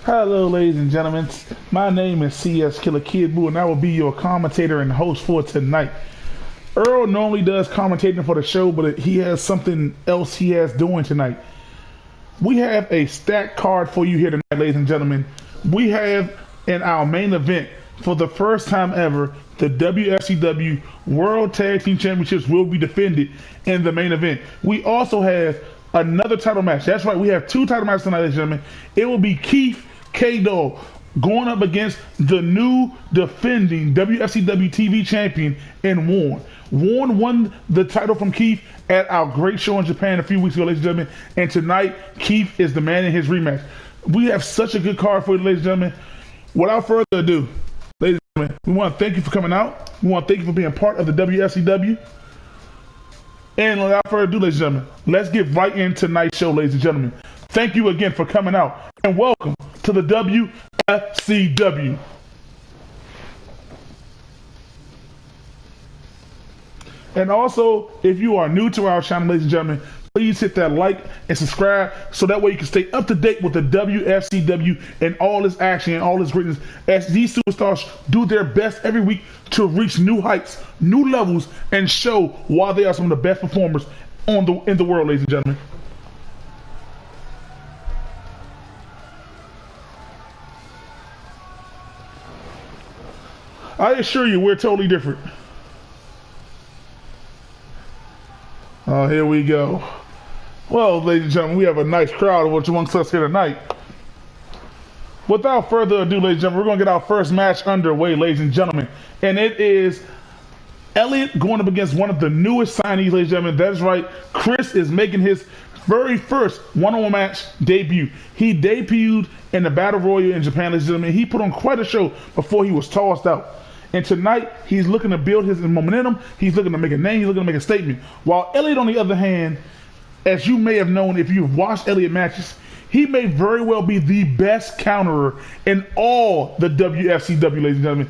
Hello, ladies and gentlemen. My name is CS Killer Kid Boo, and I will be your commentator and host for tonight. Earl normally does commentating for the show, but he has something else he has doing tonight. We have a stacked card for you here tonight, ladies and gentlemen. We have in our main event, for the first time ever, the Wfcw World Tag Team Championships will be defended in the main event. We also have another title match. That's right, we have two title matches tonight, ladies and gentlemen. It will be Keith K-Dog going up against the new defending WFCW TV champion in Warren. Warren won the title from Keith at our great show in Japan a few weeks ago, ladies and gentlemen. And tonight, Keith is demanding his rematch. We have such a good card for you, ladies and gentlemen. Without further ado, ladies and gentlemen, we want to thank you for coming out. We want to thank you for being part of the WFCW. And without further ado, ladies and gentlemen, let's get right into tonight's show, ladies and gentlemen. Thank you again for coming out, and welcome to the WFCW. And also, if you are new to our channel, ladies and gentlemen, please hit that like and subscribe so that way you can stay up to date with the WFCW and all its action and all its greatness as these superstars do their best every week to reach new heights, new levels, and show why they are some of the best performers in the world, ladies and gentlemen. I assure you, we're totally different. Oh, here we go. Well, ladies and gentlemen, we have a nice crowd amongst us here tonight. Without further ado, ladies and gentlemen, we're going to get our first match underway, ladies and gentlemen. And it is Elliot going up against one of the newest signees, ladies and gentlemen. That's right, Chris is making his very first one-on-one match debut. He debuted in the Battle Royal in Japan, ladies and gentlemen. He put on quite a show before he was tossed out. And tonight, he's looking to build his momentum. He's looking to make a name. He's looking to make a statement. While Elliot, on the other hand, as you may have known if you've watched Elliot matches, he may very well be the best counterer in all the WFCW, ladies and gentlemen.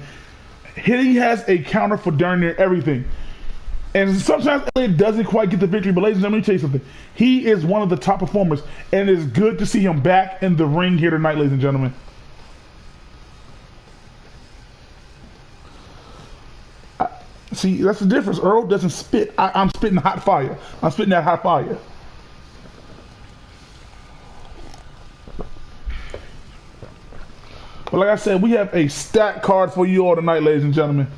He has a counter for darn near everything. And sometimes Elliot doesn't quite get the victory, but ladies and gentlemen, let me tell you something. He is one of the top performers, and it is good to see him back in the ring here tonight, ladies and gentlemen. See, that's the difference. Earl doesn't spit. I'm spitting hot fire. I'm spitting that hot fire. But like I said, we have a stacked card for you all tonight, ladies and gentlemen.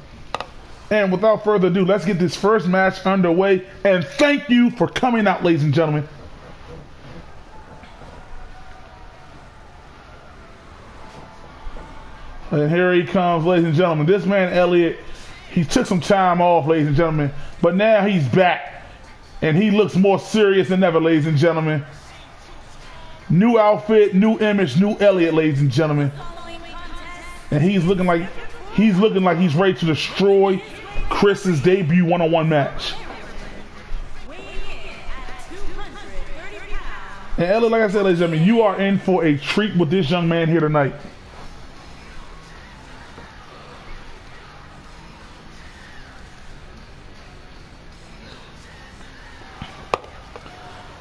And without further ado, let's get this first match underway. And thank you for coming out, ladies and gentlemen. And here he comes, ladies and gentlemen. This man, Elliot, he took some time off, ladies and gentlemen, but now he's back, and he looks more serious than ever, ladies and gentlemen. New outfit, new image, new Elliot, ladies and gentlemen, and he's looking like he's ready to destroy Chris's debut one-on-one match. And Elliot, like I said, ladies and gentlemen, you are in for a treat with this young man here tonight.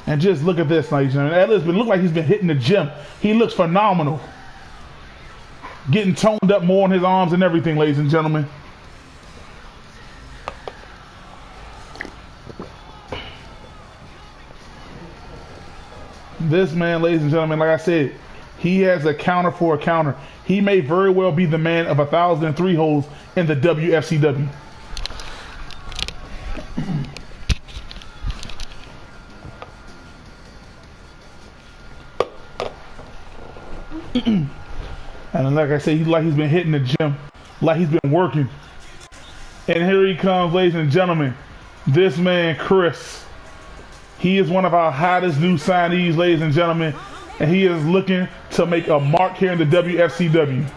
And just look at this, ladies and gentlemen. Elliot's look like he's been hitting the gym. He looks phenomenal. Getting toned up more on his arms and everything, ladies and gentlemen. This man, ladies and gentlemen, like I said, he has a counter for a counter. He may very well be the man of 1,003 holes in the WFCW. And like I said, he's been hitting the gym, like he's been working. And here he comes, ladies and gentlemen. This man, Chris. He is one of our hottest new signees, ladies and gentlemen. And he is looking to make a mark here in the WFCW.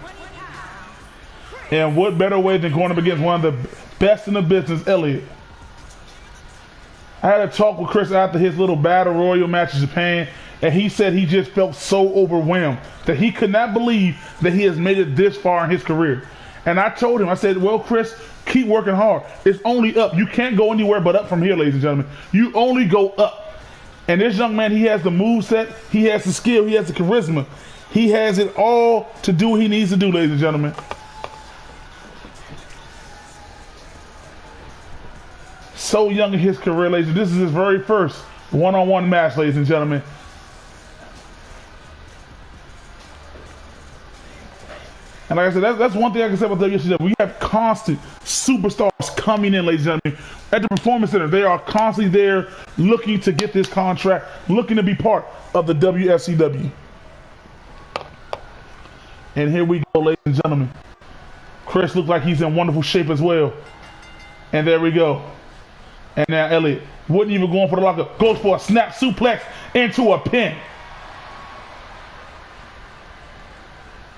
And what better way than going up against one of the best in the business, Elliot. I had a talk with Chris after his little Battle Royal match in Japan, and he said he just felt so overwhelmed that he could not believe that he has made it this far in his career. And I told him, I said, well, Chris, keep working hard. It's only up. You can't go anywhere but up from here, ladies and gentlemen. You only go up. And this young man, he has the moveset, he has the skill, he has the charisma. He has it all to do what he needs to do, ladies and gentlemen. So young in his career, ladies. This is his very first one-on-one match, ladies and gentlemen. And like I said, that's one thing I can say about WCW. We have constant superstars coming in, ladies and gentlemen. At the Performance Center, they are constantly there looking to get this contract, looking to be part of the WFCW. And here we go, ladies and gentlemen. Chris looks like he's in wonderful shape as well. And there we go. And now Elliot wouldn't even go for the lockup. Goes for a snap suplex into a pin.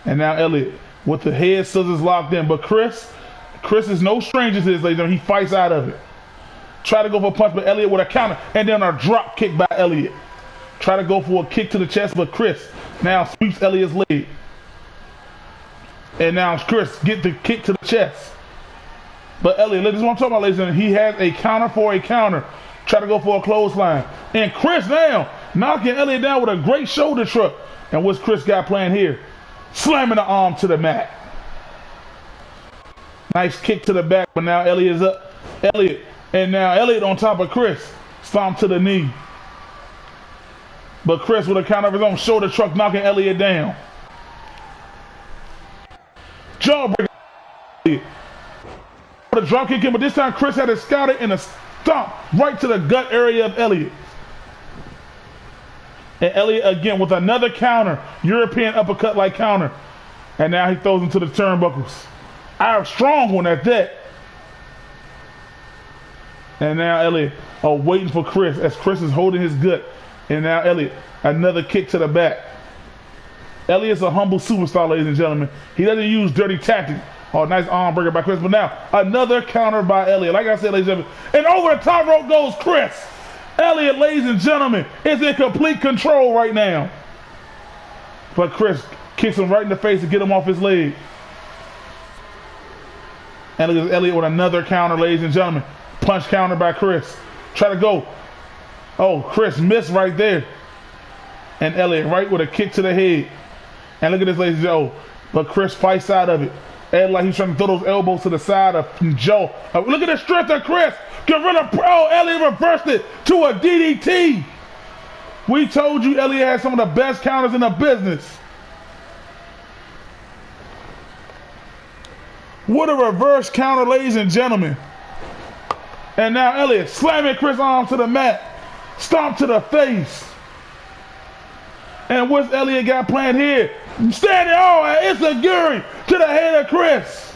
And now Elliot with the head scissors locked in. But Chris is no stranger to this, ladies and gentlemen. He fights out of it. Try to go for a punch, but Elliot with a counter. And then a drop kick by Elliot. Try to go for a kick to the chest, but Chris now sweeps Elliot's leg. And now Chris get the kick to the chest. But Elliot, this is what I'm talking about, ladies and gentlemen. He has a counter for a counter. Try to go for a clothesline. And Chris now knocking Elliot down with a great shoulder truck. And what's Chris got playing here? Slamming the arm to the mat. Nice kick to the back, but now Elliot is up. Elliot, and now Elliot on top of Chris. Stomp to the knee. But Chris with a counter of his own shoulder truck knocking Elliot down. Jawbreaker. A drop kick in, but this time Chris had it scouted and a stomp right to the gut area of Elliot. And Elliot again with another counter, European uppercut like counter. And now he throws him to the turnbuckles. I have strong one at that. And now Elliot waiting for Chris as Chris is holding his gut. And now Elliot, another kick to the back. Elliot's a humble superstar, ladies and gentlemen. He doesn't use dirty tactics. Oh, nice arm breaker by Chris. But now, another counter by Elliot. Like I said, ladies and gentlemen. And over the top rope goes Chris. Elliot, ladies and gentlemen, is in complete control right now. But Chris kicks him right in the face to get him off his leg. And look at Elliot with another counter, ladies and gentlemen. Punch counter by Chris. Try to go. Oh, Chris missed right there. And Elliot right with a kick to the head. And look at this, ladies and gentlemen. But Chris fights out of it. And like he's trying to throw those elbows to the side of Joe. Look at the strength of Chris. Elliot reversed it to a DDT. We told you Elliot had some of the best counters in the business. What a reverse counter, ladies and gentlemen. And now Elliot slamming Chris' arm to the mat. Stomp to the face. And what's Elliot got planned here? Standing it's a Guri to the head of Chris.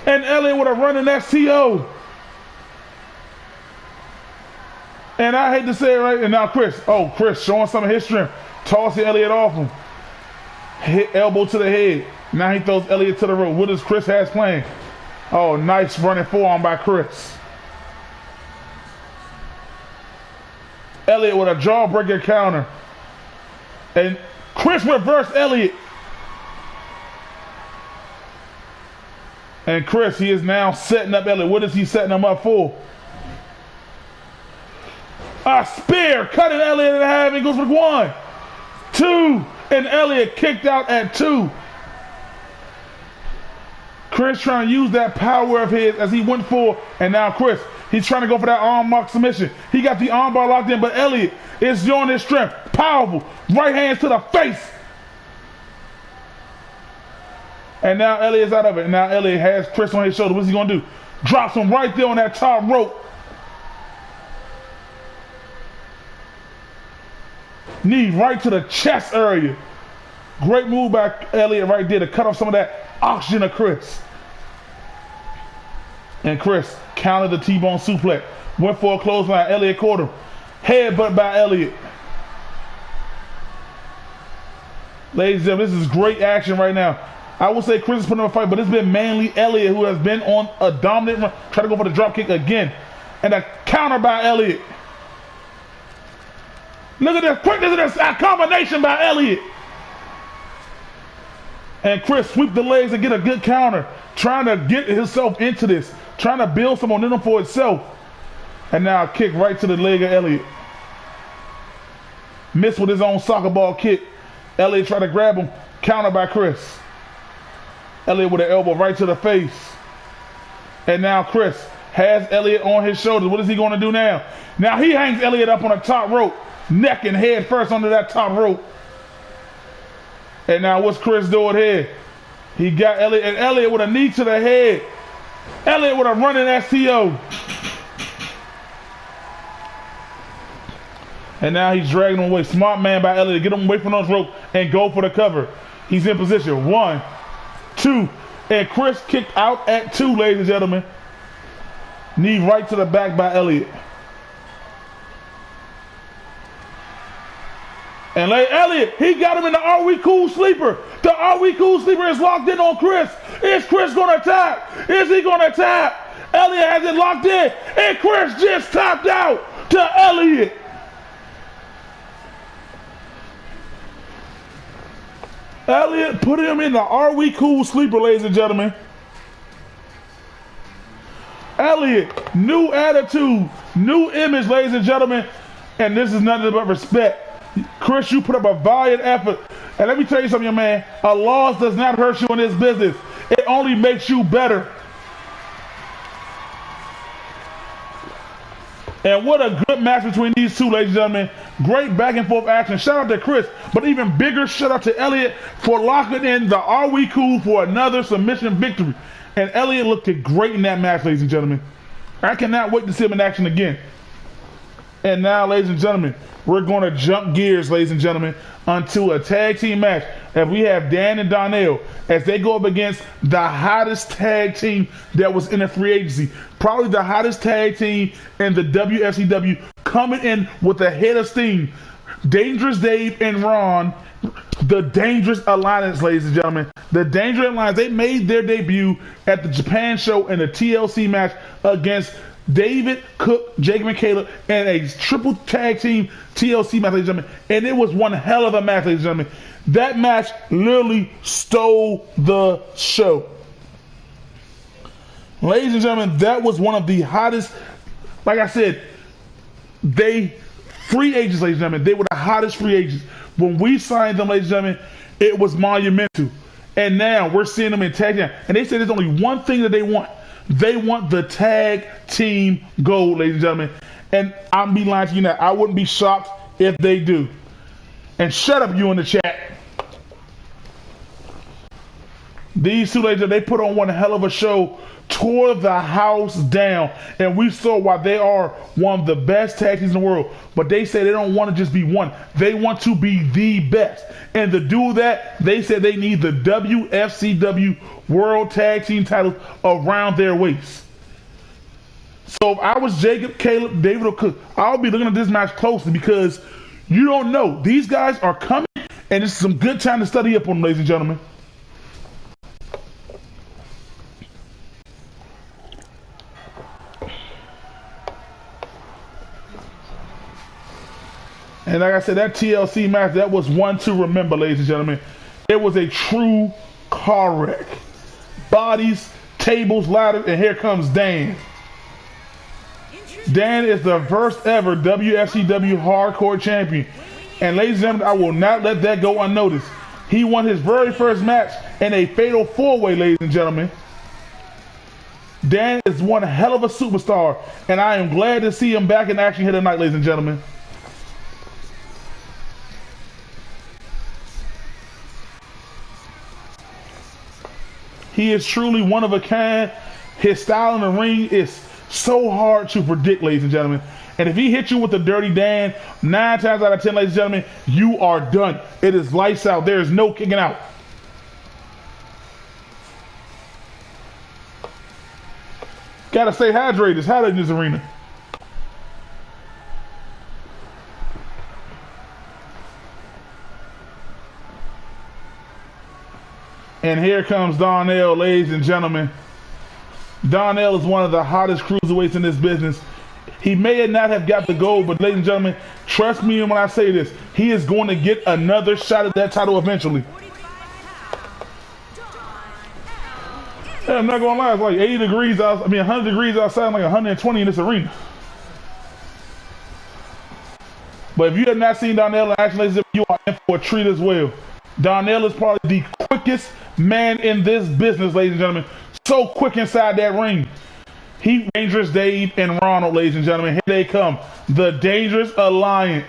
And Elliot with a running STO. And I hate to say it right. And now Chris showing some of his strength. Tossing Elliot off him. Hit elbow to the head. Now he throws Elliot to the rope. What does Chris has planned? Oh, nice running forearm by Chris. Elliot with a jawbreaker counter. And Chris reversed Elliot. And Chris, he is now setting up Elliot. What is he setting him up for? A spear, cutting Elliot in half. He goes for 1, 2, and Elliot kicked out at 2. Chris trying to use that power of his as he went for, and now Chris, he's trying to go for that arm lock submission. He got the arm bar locked in, but Elliot is showing his strength. Powerful. Right hands to the face. And now Elliot's out of it. And now Elliot has Chris on his shoulder. What's he going to do? Drops him right there on that top rope. Knee right to the chest area. Great move by Elliott right there to cut off some of that oxygen of Chris. And Chris countered the T-bone suplex. Went for a clothesline. Elliott caught him. Headbutt by Elliott. Ladies and gentlemen, this is great action right now. I will say Chris is putting up a fight, but it's been mainly Elliott who has been on a dominant run. Try to go for the drop kick again. And a counter by Elliott. Look at this quickness of this combination by Elliott. And Chris sweep the legs and get a good counter. Trying to get himself into this. Trying to build some momentum for itself. And now a kick right to the leg of Elliott. Missed with his own soccer ball kick. Elliott tried to grab him. Counter by Chris. Elliott with an elbow right to the face. And now Chris has Elliott on his shoulders. What is he going to do now? Now he hangs Elliott up on the top rope. Neck and head first under that top rope. And now what's Chris doing here? He got Elliott, and Elliott with a knee to the head. Elliott with a running STO. And now he's dragging him away. Smart man by Elliott to get him away from those ropes and go for the cover. He's in position. 1, 2. And Chris kicked out at 2, ladies and gentlemen. Knee right to the back by Elliott. And Elliott, he got him in the Are We Cool Sleeper. The Are We Cool Sleeper is locked in on Chris. Is Chris going to tap? Is he going to tap? Elliott has it locked in. And Chris just tapped out to Elliott. Elliott put him in the Are We Cool Sleeper, ladies and gentlemen. Elliott, new attitude, new image, ladies and gentlemen. And this is nothing but respect. Chris, you put up a valiant effort. And let me tell you something, young man. A loss does not hurt you in this business. It only makes you better. And what a good match between these two, ladies and gentlemen. Great back and forth action. Shout out to Chris, but even bigger shout out to Elliott for locking in the Are We Cool for another submission victory. And Elliott looked great in that match, ladies and gentlemen. I cannot wait to see him in action again. And now, ladies and gentlemen, we're going to jump gears, ladies and gentlemen, onto a tag team match. And we have Dan and Donnell as they go up against the hottest tag team that was in the free agency. Probably the hottest tag team in the WFCW, coming in with a head of steam. Dangerous Dave and Ron, the Dangerous Alliance, ladies and gentlemen. The Dangerous Alliance, they made their debut at the Japan show in a TLC match against David, Cook, Jacob, and Caleb, and a triple tag team TLC match, ladies and gentlemen. And it was one hell of a match, ladies and gentlemen. That match literally stole the show. Ladies and gentlemen, that was one of the hottest, like I said, free agents, ladies and gentlemen. They were the hottest free agents. When we signed them, ladies and gentlemen, it was monumental. And now we're seeing them in tag team. And they said there's only one thing that they want. They want the tag team gold, ladies and gentlemen. And I'm be lying to you now. I wouldn't be shocked if they do. And shut up, you in the chat. These two ladies, they put on one hell of a show, tore the house down, and we saw why they are one of the best tag teams in the world. But they say they don't want to just be one. They want to be the best. And to do that, they said they need the WFCW World Tag Team titles around their waist. So if I was Jacob, Caleb, David, or Cook, I'll be looking at this match closely because you don't know. These guys are coming, and it's some good time to study up on them, ladies and gentlemen. And like I said, that TLC match, that was one to remember, ladies and gentlemen. It was a true car wreck. Bodies, tables, ladders, and here comes Dan. Dan is the first ever WFCW Hardcore Champion. And ladies and gentlemen, I will not let that go unnoticed. He won his very first match in a fatal four-way, ladies and gentlemen. Dan is one hell of a superstar, and I am glad to see him back in action here tonight, ladies and gentlemen. He is truly one of a kind. His style in the ring is So hard to predict, ladies and gentlemen. And if he hits you with the Dirty Dan, 9 times out of 10, ladies and gentlemen, you are done. It is lights out. There is no kicking out. Gotta stay hydrated. It's hot in this arena. And here comes Donnell, ladies and gentlemen. Donnell is one of the hottest cruiserweights in this business. He may not have got the gold, but ladies and gentlemen, trust me when I say this, he is going to get another shot at that title eventually. Yeah, I'm not going to lie, it's like 80 degrees outside, 100 degrees outside, like 120 in this arena. But if you have not seen Donnell in action, ladies and gentlemen, you are in for a treat as well. Donnell is probably the quickest man in this business, ladies and gentlemen. So quick inside that ring. He, Dangerous Dave, and Ronald, ladies and gentlemen. Here they come. The Dangerous Alliance.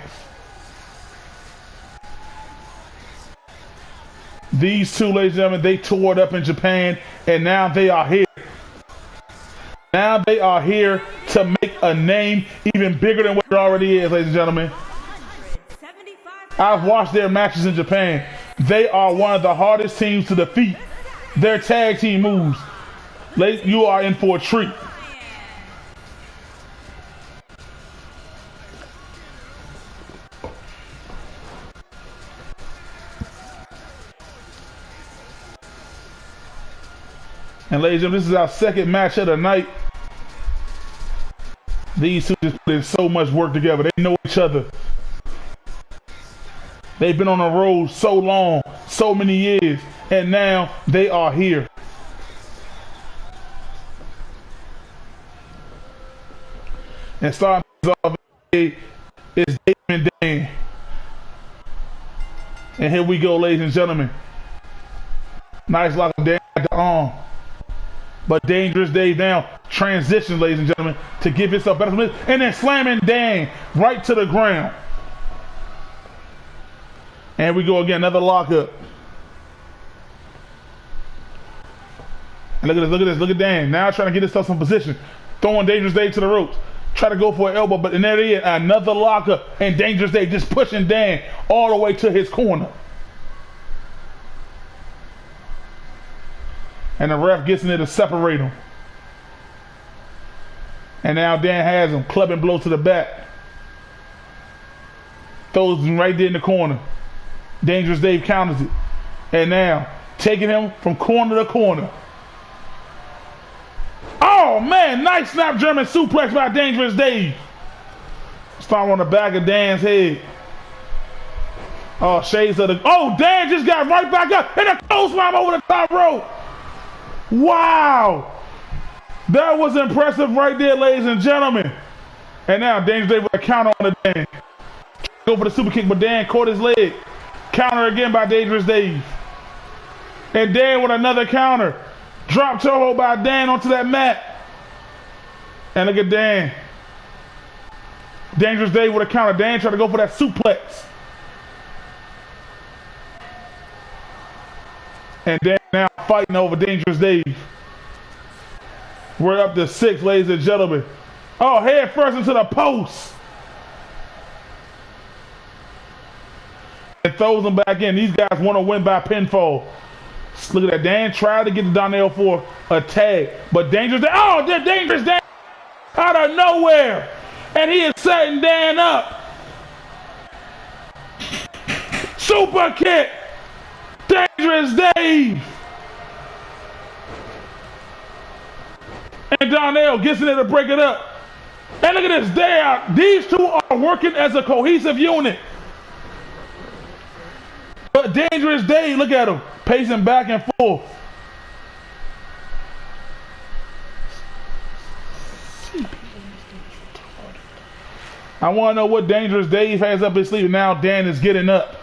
These two, ladies and gentlemen, they tore it up in Japan, and now they are here. Now they are here to make a name even bigger than what it already is, ladies and gentlemen. I've watched their matches in Japan. They are one of the hardest teams to defeat. Their tag team moves. You are in for a treat. And ladies and gentlemen, this is our second match of the night. These two just put in so much work together. They know each other. They've been on the road so long, so many years, and now they are here. And starting off is Dave and Dan. And here we go, ladies and gentlemen. Nice lock of Dan at the arm. But Dangerous Dave now transitions, ladies and gentlemen, to give himself better. And then slamming Dan right to the ground. And we go again, another lockup. And look at this, look at this, look at Dan. Now trying to get himself some position. Throwing Dangerous Dave to the ropes. Try to go for an elbow, but and there he is, another lockup. And Dangerous Dave just pushing Dan all the way to his corner. And the ref gets in there to separate him. And now Dan has him, clubbing blow to the back. Throws him right there in the corner. Dangerous Dave counters it. And now, taking him from corner to corner. Oh man, nice snap German suplex by Dangerous Dave. Stomp on the back of Dan's head. Oh, shades of the... Oh, Dan just got right back up and a clothesline over the top rope. Wow. That was impressive right there, ladies and gentlemen. And now Dangerous Dave with a counter on the Dan. Go for the super kick, but Dan caught his leg. Counter again by Dangerous Dave. And Dan with another counter. Drop toe hold by Dan onto that mat. And look at Dan. Dangerous Dave with a counter. Dan trying to go for that suplex. And Dan now fighting over Dangerous Dave. We're up to 6, ladies and gentlemen. Oh, head first into the post. And throws them back in. These guys want to win by pinfall. Look at that. Dan tried to get to Donnell for a tag. But Dangerous Dave. Oh, Dangerous Dave out of nowhere. And he is setting Dan up. Super kick. Dangerous Dave. And Donnell gets in there to break it up. And look at this. These two are working as a cohesive unit. But Dangerous Dave, look at him, pacing back and forth. I want to know what Dangerous Dave has up his sleeve. Now Dan is getting up.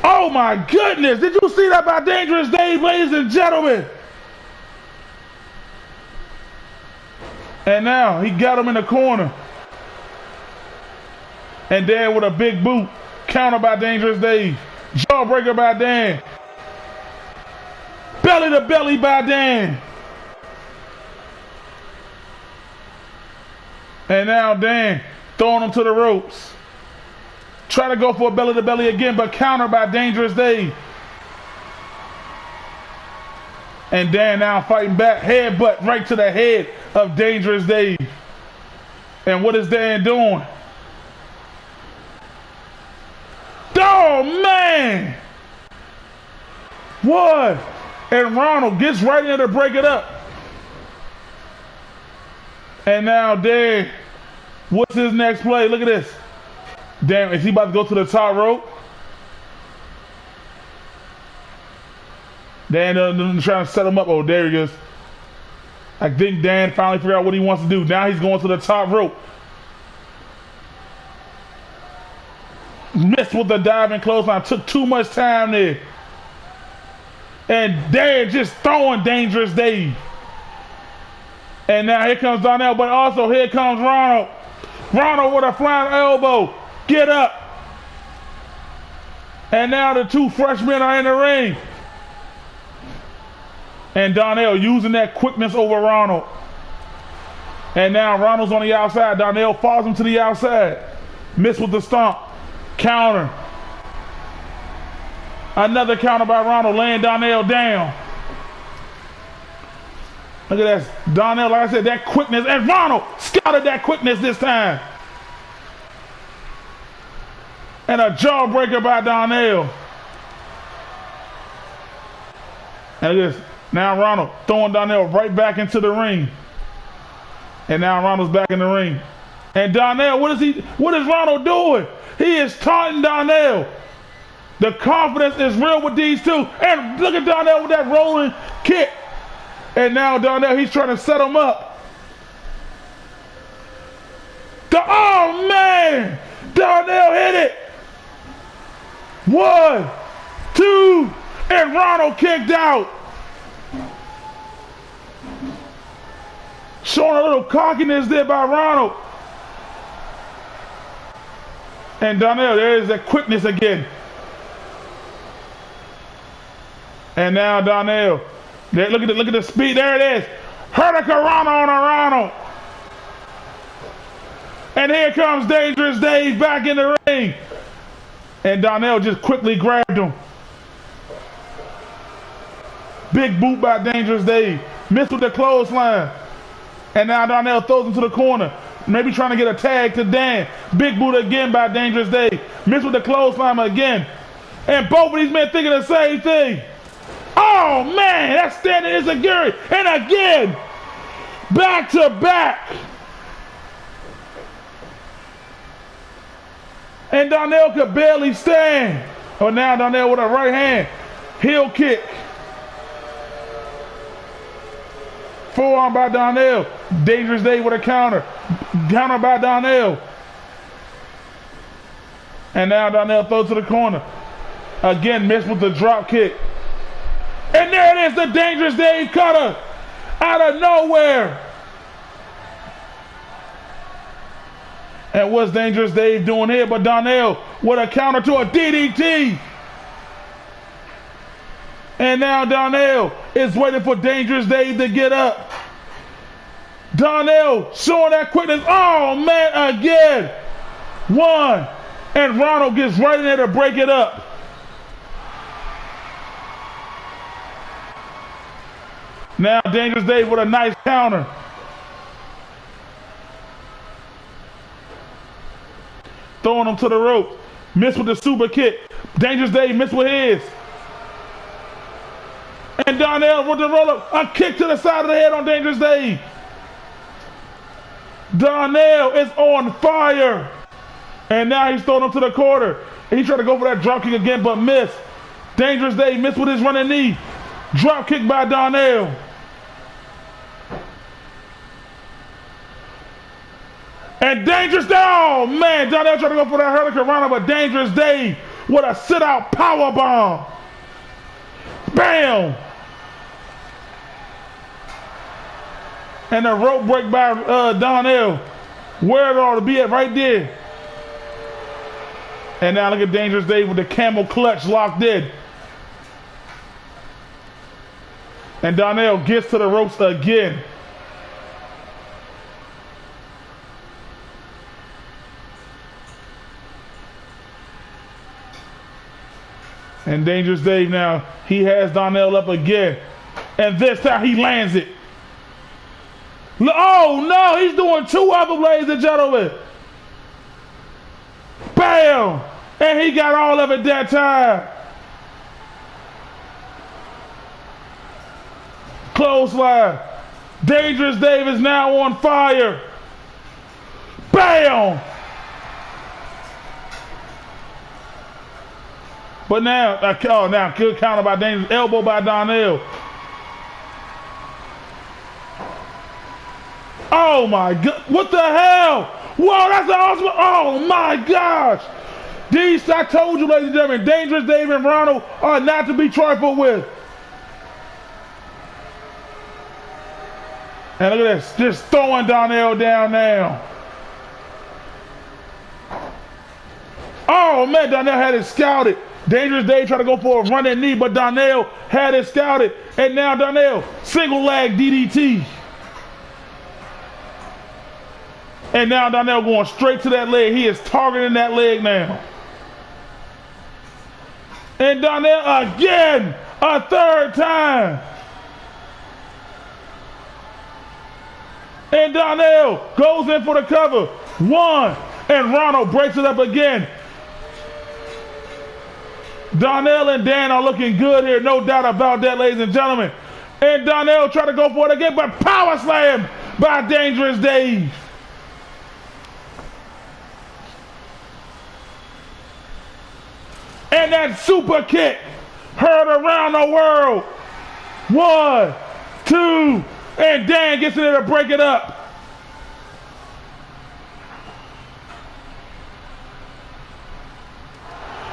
Oh my goodness, did you see that by Dangerous Dave, ladies and gentlemen? And now he got him in the corner. And Dan with a big boot. Counter by Dangerous Dave. Jawbreaker by Dan. Belly to belly by Dan. And now Dan throwing him to the ropes. Try to go for a belly to belly again, but countered by Dangerous Dave. And Dan now fighting back, headbutt right to the head of Dangerous Dave. And what is Dan doing? Oh, man! What? And Ronald gets right in there to break it up. And now Dan, what's his next play? Look at this. Damn, is he about to go to the top rope? Dan trying to set him up. Oh, there he is. I think Dan finally figured out what he wants to do. Now he's going to the top rope. Missed with the diving clothesline. Took too much time there. And Dan just throwing Dangerous Dave. And now here comes Donnell, but also here comes Ronald. Ronald with a flying elbow. Get up. And now the two freshmen are in the ring. And Donnell using that quickness over Ronald. And now Ronald's on the outside. Donnell follows him to the outside. Missed with the stomp. Counter. Another counter by Ronald, laying Donnell down. Look at that. Donnell, like I said, that quickness. And Ronald scouted that quickness this time. And a jawbreaker by Donnell. And look at this. Now Ronald throwing Donnell right back into the ring. And now Ronald's back in the ring. And Donnell, what is Ronald doing? He is taunting Donnell. The confidence is real with these two. And look at Donnell with that rolling kick. And now Donnell, he's trying to set him up. Oh, man! Donnell hit it. 1, 2, and Ronald kicked out. Showing a little cockiness there by Ronald. And Donnell, there is that quickness again. And now Donnell, there, look at the speed. There it is. Hurricanrana on a Ronald. And here comes Dangerous Dave back in the ring. And Donnell just quickly grabbed him. Big boot by Dangerous Dave. Missed with the clothesline. And now Donnell throws him to the corner. Maybe trying to get a tag to Dan. Big boot again by Dangerous Dave. Missed with the clothesline again. And both of these men thinking the same thing. Oh, man, that's standing insecurity. And again, back to back. And Donnell could barely stand. Oh, now Donnell with a right hand. Heel kick. Forearm by Donnell. Dangerous Dave with a counter. Counter by Donnell. And now Donnell throws to the corner. Again, missed with the drop kick. And there it is, the Dangerous Dave cutter. Out of nowhere. And what's Dangerous Dave doing here? But Donnell with a counter to a DDT. And now Donnell is waiting for Dangerous Dave to get up. Donnell showing that quickness. Oh, man, again. 1. And Ronald gets right in there to break it up. Now Dangerous Dave with a nice counter. Throwing him to the rope. Missed with the super kick. Dangerous Dave missed with his. And Donnell with the roll up. A kick to the side of the head on Dangerous Dave. Donnell is on fire. And now he's throwing him to the corner. And he tried to go for that drop kick again, but missed. Dangerous Dave missed with his running knee. Drop kick by Donnell. And Dangerous Dave, oh man, Donnell tried to go for that Hurricanrana, but Dangerous Dave with a sit-out power bomb. Bam! And a rope break by Donnell. Where it ought to be at right there. And now look at Dangerous Dave with the camel clutch locked in. And Donnell gets to the ropes again. And Dangerous Dave now, he has Donnell up again. And this time he lands it. Oh no, he's doing two of them, ladies and gentlemen. Bam! And he got all of it that time. Clothesline. Dangerous Dave is now on fire. Bam! But now, now good counter by Dangerous. Elbow by Donnell. Oh my God! What the hell? Whoa, that's awesome! Oh my gosh! These, I told you, ladies and gentlemen, Dangerous Dave and Ronald are not to be trifled with. And look at this, just throwing Donnell down now. Oh man, Donnell had it scouted. Dangerous Dave tried to go for a running knee, but Donnell had it scouted. And now Donnell, single leg DDT. And now Donnell going straight to that leg. He is targeting that leg now. And Donnell again, a third time. And Donnell goes in for the cover. One, and Ronald breaks it up again. Donnell and Dan are looking good here, no doubt about that, ladies and gentlemen. And Donnell tried to go for it again, but power slam by Dangerous Dave. And that super kick heard around the world. 1, 2, and Dan gets in there to break it up.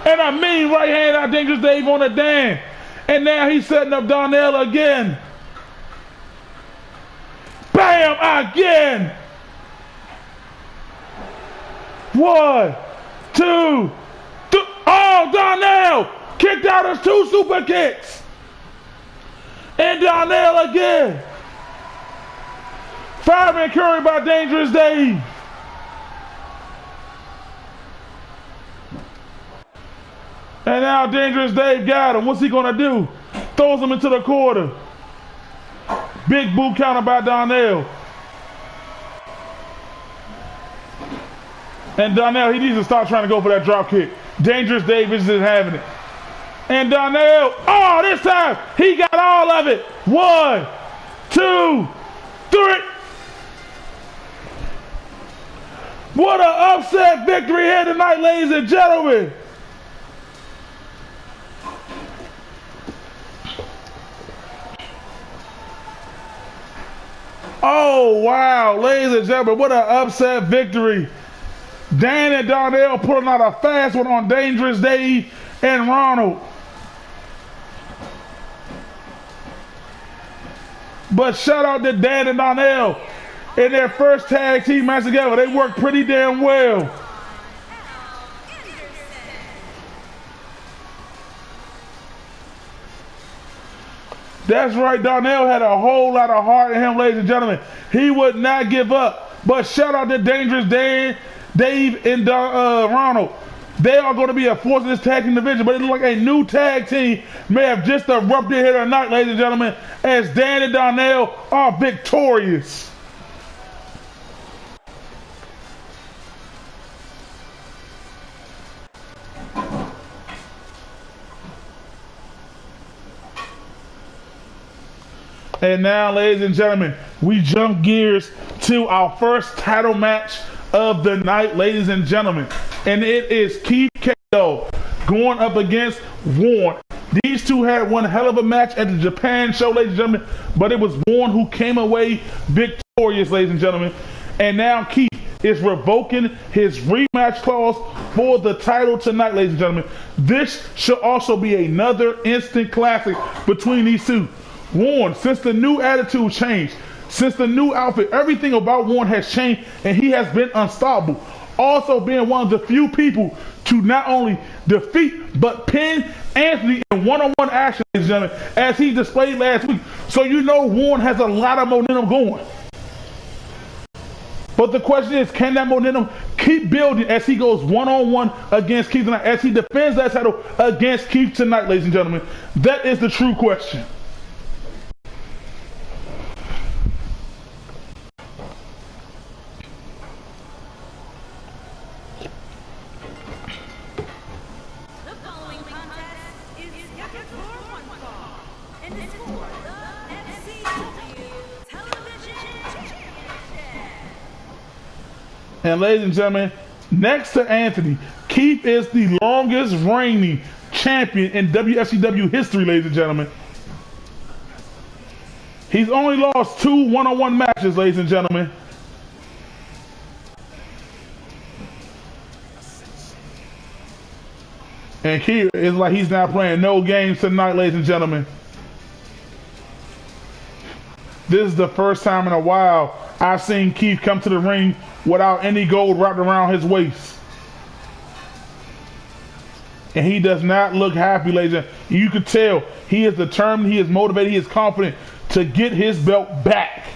And a mean right hand out Dangerous Dave on the Dan. And now he's setting up Donnell again. Bam! Again! 1, 2, 3. Oh, Donnell kicked out his 2 super kicks. And Donnell again. Fireman Curry by Dangerous Dave. And now Dangerous Dave got him. What's he gonna do? Throws him into the quarter. Big boot counter by Donnell. And Donnell, he needs to stop trying to go for that drop kick. Dangerous Dave is just having it. And Donnell, oh, this time he got all of it. 1, 2, 3. What an upset victory here tonight, ladies and gentlemen. Oh, wow, ladies and gentlemen, what an upset victory. Dan and Donnell pulling out a fast one on Dangerous Dave and Ronald. But shout out to Dan and Donnell. In their first tag team match together, they worked pretty damn well. That's right, Donnell had a whole lot of heart in him, ladies and gentlemen. He would not give up. But shout out to Dangerous Dan, Dave, and Ronald. They are going to be a force in this tag team division, but it looks like a new tag team may have just erupted here tonight, ladies and gentlemen, as Dan and Donnell are victorious. And now, ladies and gentlemen, we jump gears to our first title match of the night, ladies and gentlemen. And it is Keith Kato going up against Warren. These two had one hell of a match at the Japan show, ladies and gentlemen, but it was Warren who came away victorious, ladies and gentlemen. And now Keith is revoking his rematch clause for the title tonight, ladies and gentlemen. This should also be another instant classic between these two. Warren, since the new attitude changed, since the new outfit, everything about Warren has changed, and he has been unstoppable. Also being one of the few people to not only defeat but pin Anthony in one-on-one action, ladies and gentlemen, as he displayed last week. So you know Warren has a lot of momentum going. But the question is, can that momentum keep building as he goes one-on-one against Keith tonight, as he defends that title against Keith tonight, ladies and gentlemen? That is the true question. And ladies and gentlemen, next to Anthony, Keith is the longest reigning champion in WFCW history, ladies and gentlemen. He's only lost 2 one-on-one matches, ladies and gentlemen. And Keith is like he's not playing no games tonight, ladies and gentlemen. This is the first time in a while I've seen Keith come to the ring without any gold wrapped around his waist. And he does not look happy, ladies and gentlemen. You can tell he is determined, he is motivated, he is confident to get his belt back.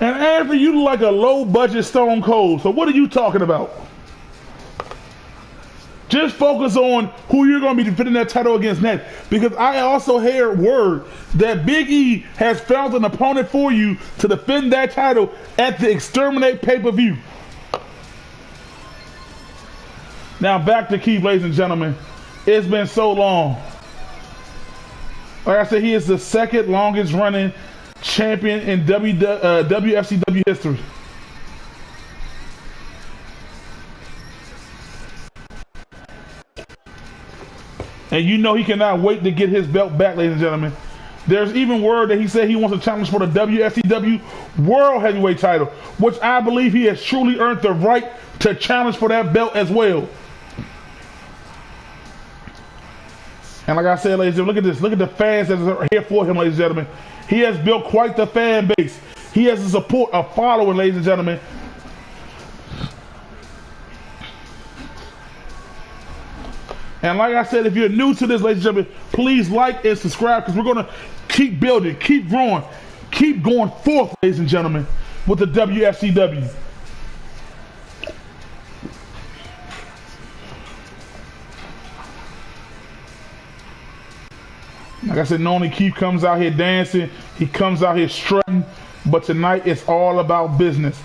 And Anthony, you look like a low-budget Stone Cold. So what are you talking about? Just focus on who you're going to be defending that title against next. Because I also heard word that Big E has found an opponent for you to defend that title at the Exterminate pay-per-view. Now back to Keith, ladies and gentlemen. It's been so long. Like I said, he is the second longest running champion in WFCW history. And you know he cannot wait to get his belt back, ladies and gentlemen. There's even word that he said he wants to challenge for the WFCW World Heavyweight title, which I believe he has truly earned the right to challenge for that belt as well. And like I said, ladies and gentlemen, look at this. Look at the fans that are here for him, ladies and gentlemen. He has built quite the fan base. He has the support of following, ladies and gentlemen. And like I said, if you're new to this, ladies and gentlemen, please like and subscribe because we're going to keep building, keep growing, keep going forth, ladies and gentlemen, with the WFCW. Like I said, normally Keith comes out here dancing, he comes out here strutting, but tonight it's all about business.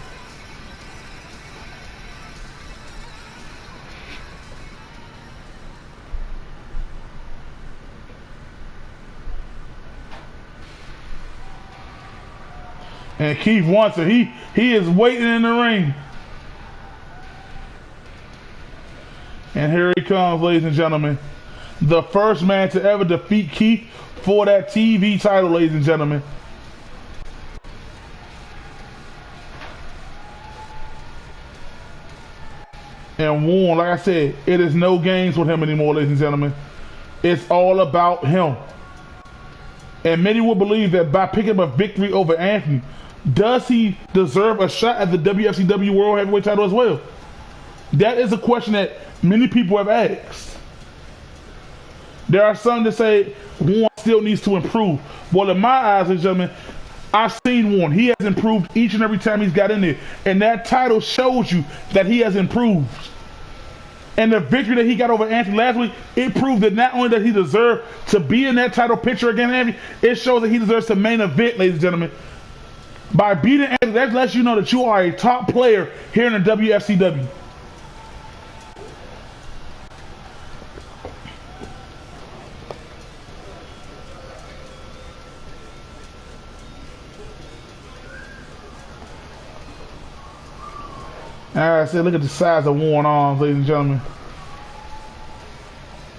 And Keith wants it. He is waiting in the ring. And here he comes, ladies and gentlemen. The first man to ever defeat Keith for that TV title, ladies and gentlemen. And Warren, like I said, it is no games with him anymore, ladies and gentlemen. It's all about him. And many will believe that by picking up a victory over Anthony, does he deserve a shot at the WFCW World Heavyweight title as well? That is a question that many people have asked. There are some that say Warren still needs to improve. Well, in my eyes, ladies and gentlemen, I've seen Warren. He has improved each and every time he's got in there. And that title shows you that he has improved. And the victory that he got over Anthony last week, it proved that not only does he deserve to be in that title picture against Anthony, it shows that he deserves to main event, ladies and gentlemen. By beating Anthony, that lets you know that you are a top player here in the WFCW. I said, look at the size of Warren arms, ladies and gentlemen.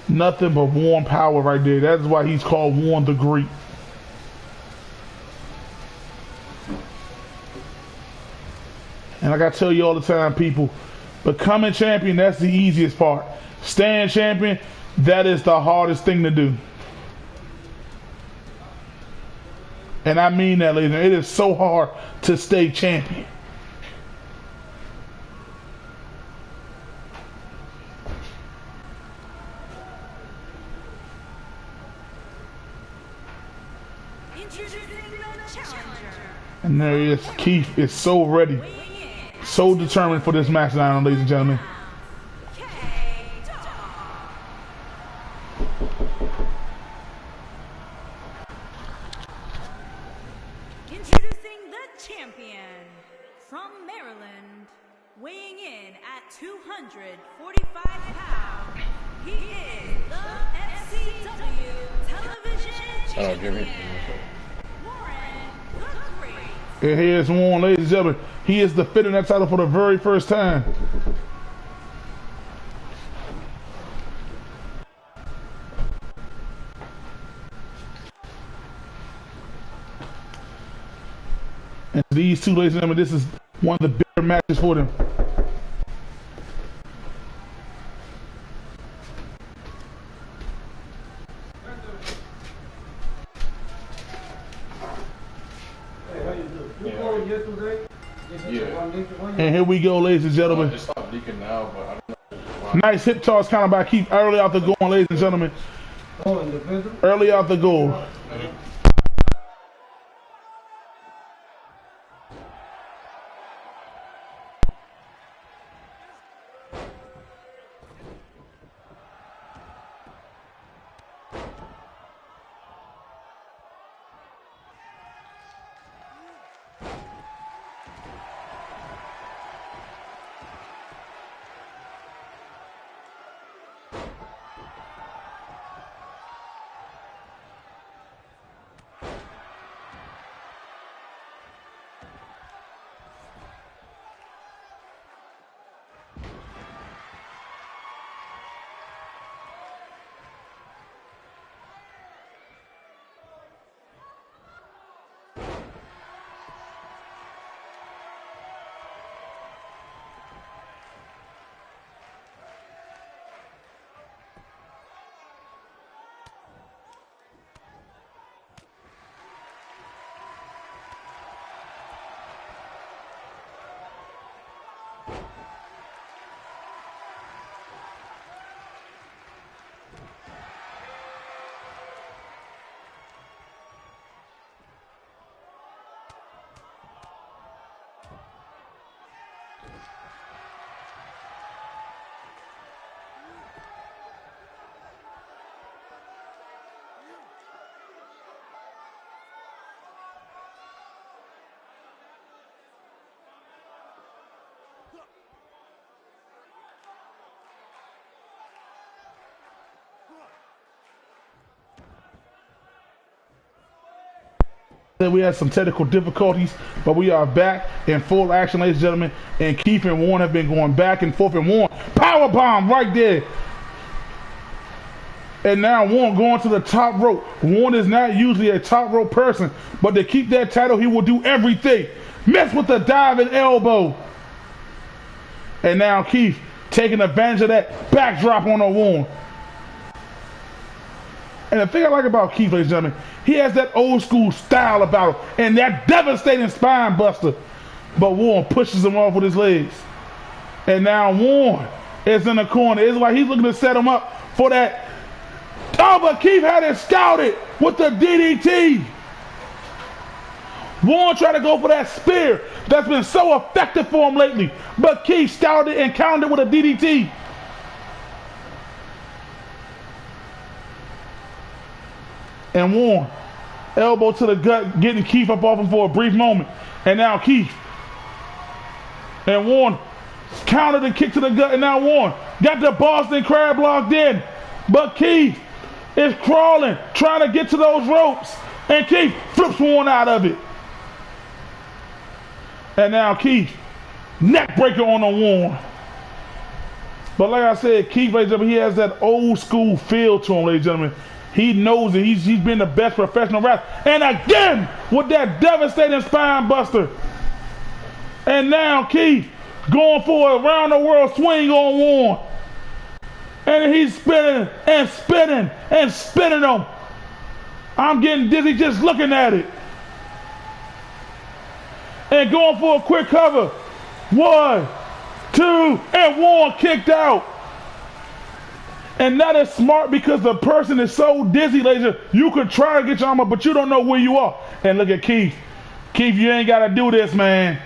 Nothing but Warren power right there. That's why he's called Warren the Great. And like I tell you all the time, people, becoming champion, that's the easiest part. Staying champion, that is the hardest thing to do. And I mean that, ladies and gentlemen. It is so hard to stay champion. And there he is. Keith is so ready, so determined for this match now, ladies and gentlemen. Introducing the champion from Maryland, weighing in at 245 pounds. He is the FCW television champion. And here's Warren, ladies and gentlemen. He is defending that title for the very first time. And these two, ladies and gentlemen, this is one of the bigger matches for them. And here we go, ladies and gentlemen. Nice hip toss kind of by Keith early out the goal, ladies and gentlemen. Early out the goal. We had some technical difficulties, but we are back in full action, ladies and gentlemen. And Keith and Warren have been going back and forth. And Warren, power bomb right there. And now Warren going to the top rope. Warren is not usually a top rope person, but to keep that title, he will do everything. Mess with the diving elbow. And now Keith taking advantage of that backdrop on the Warren. And the thing I like about Keith, ladies and gentlemen, he has that old school style about him and that devastating spine buster. But Warren pushes him off with his legs. And now Warren is in the corner. It's like he's looking to set him up for that. Oh, but Keith had it scouted with the DDT. Warren tried to go for that spear that's been so effective for him lately. But Keith scouted it and countered it with a DDT. And Warren, elbow to the gut, getting Keith up off him for a brief moment. And now Keith. And Warren countered and kick to the gut. And now Warren got the Boston Crab locked in. But Keith is crawling, trying to get to those ropes. And Keith flips Warren out of it. And now Keith, neck breaker on the Warren. But like I said, Keith, ladies and gentlemen, he has that old school feel to him, ladies and gentlemen. He knows it. He's been the best professional wrestler. And again, with that devastating spine buster. And now Keith going for a round the world swing on Warren. And he's spinning and spinning and spinning them. I'm getting dizzy just looking at it. And going for a quick cover. 1, 2, and Warren kicked out. And that is smart because the person is so dizzy, ladies. You could try to get your arm up, but you don't know where you are. And look at Keith. Keith, you ain't got to do this, man.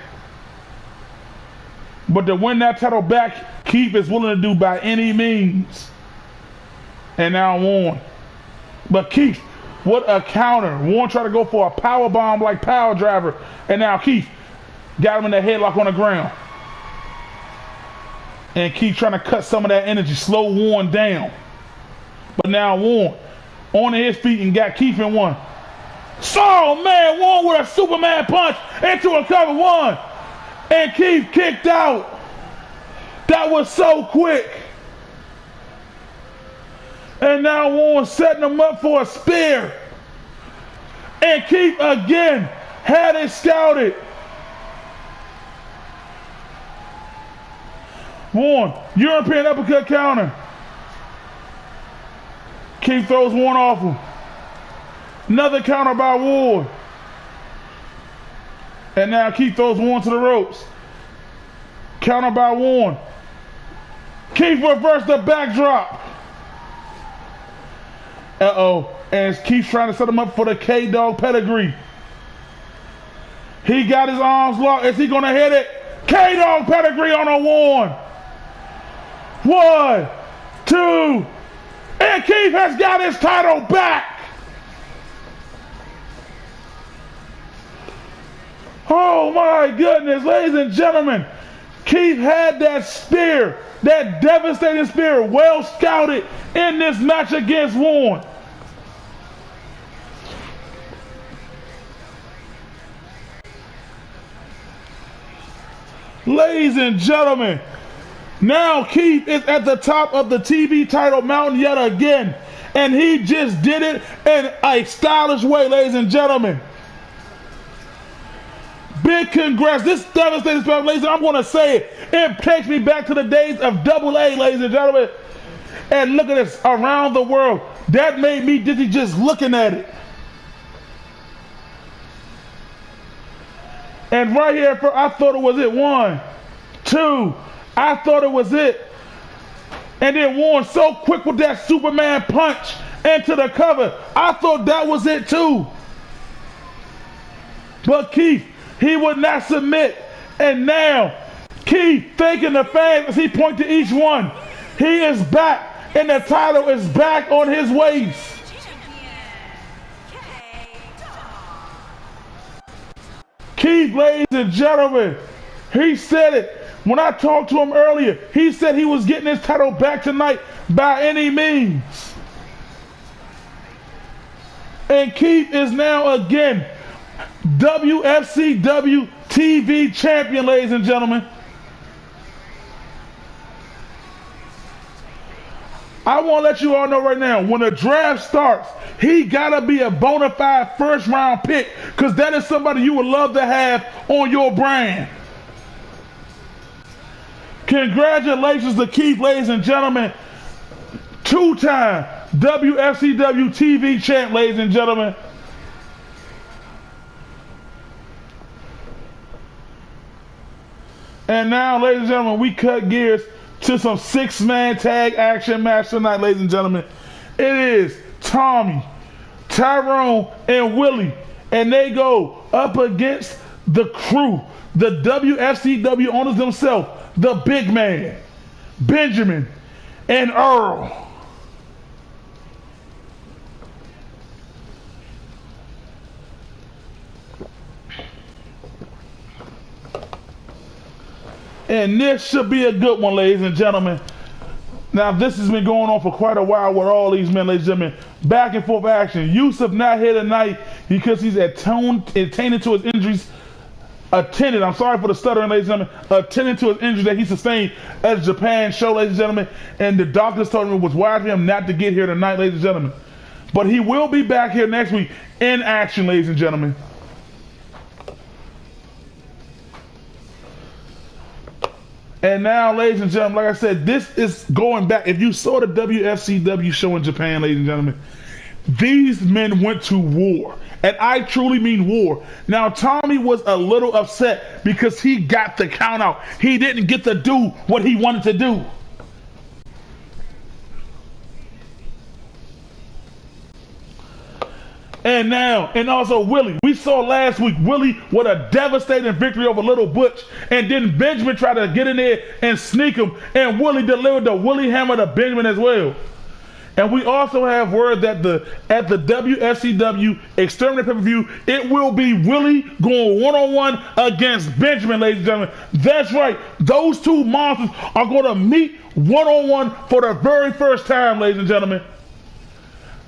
But to win that title back, Keith is willing to do by any means. And now Warren. But Keith, what a counter. Warren tried to go for a power bomb like Power Driver. And now Keith got him in the headlock on the ground. And Keith trying to cut some of that energy, slow Warren down. But now Warren on his feet and got Keith in one. So, man, Warren with a Superman punch into a cover one. And Keith kicked out. That was so quick. And now Warren setting him up for a spear. And Keith again had it scouted. Warren, European uppercut counter. Keith throws Warren off him. Another counter by Warren. And now Keith throws Warren to the ropes. Counter by Warren. Keith reversed the backdrop. Uh-oh. And Keith's trying to set him up for the K-Dog pedigree. He got his arms locked. Is he going to hit it? K-Dog pedigree on a Warren. 1, 2, and Keith has got his title back. Oh my goodness, ladies and gentlemen. Keith had that spear, that devastating spear, well scouted in this match against Warren. Ladies and gentlemen, now Keith is at the top of the TV title mountain yet again. And he just did it in a stylish way, ladies and gentlemen. Big congrats. This devastating special, ladies, I'm going to say it. It takes me back to the days of Double A, ladies and gentlemen. And look at this, around the world. That made me dizzy just looking at it. And right here, I thought it was it. 1, 2. I thought it was it. And then Warren so quick with that Superman punch into the cover. I thought that was it too. But Keith, he would not submit. And now, Keith thanking the fans as he points to each one. He is back, and the title is back on his waist. Keith, ladies and gentlemen, he said it. When I talked to him earlier, he said he was getting his title back tonight by any means. And Keith is now again WFCW TV champion, ladies and gentlemen. I want to let you all know right now, when the draft starts, he got to be a bona fide first round pick, because that is somebody you would love to have on your brand. Congratulations to Keith, ladies and gentlemen. Two-time WFCW TV champ, ladies and gentlemen. And now, ladies and gentlemen, we cut gears to some six-man tag action match tonight, ladies and gentlemen. It is Tommy, Tyrone, and Willie. And they go up against the crew, the WFCW owners themselves, the big man, Benjamin, and Earl. And this should be a good one, ladies and gentlemen. Now, this has been going on for quite a while with all these men, ladies and gentlemen. Back and forth action. Yusuf not here tonight because he's attending to his injuries. I'm sorry for the stuttering, ladies and gentlemen. Attending to his injury that he sustained at the Japan show, ladies and gentlemen. And the doctors told him it was wise for him not to get here tonight, ladies and gentlemen. But he will be back here next week in action, ladies and gentlemen. And now, ladies and gentlemen, like I said, this is going back. If you saw the WFCW show in Japan, ladies and gentlemen, these men went to war. And I truly mean war. Now, Tommy was a little upset because he got the count out. He didn't get to do what he wanted to do. And also Willie. We saw last week Willie with a devastating victory over Little Butch. And then Benjamin tried to get in there and sneak him. And Willie delivered the Willie Hammer to Benjamin as well. And we also have word that at the WFCW Exterminator pay-per-view, it will be Willie going one-on-one against Benjamin, ladies and gentlemen. That's right. Those two monsters are going to meet one-on-one for the very first time, ladies and gentlemen.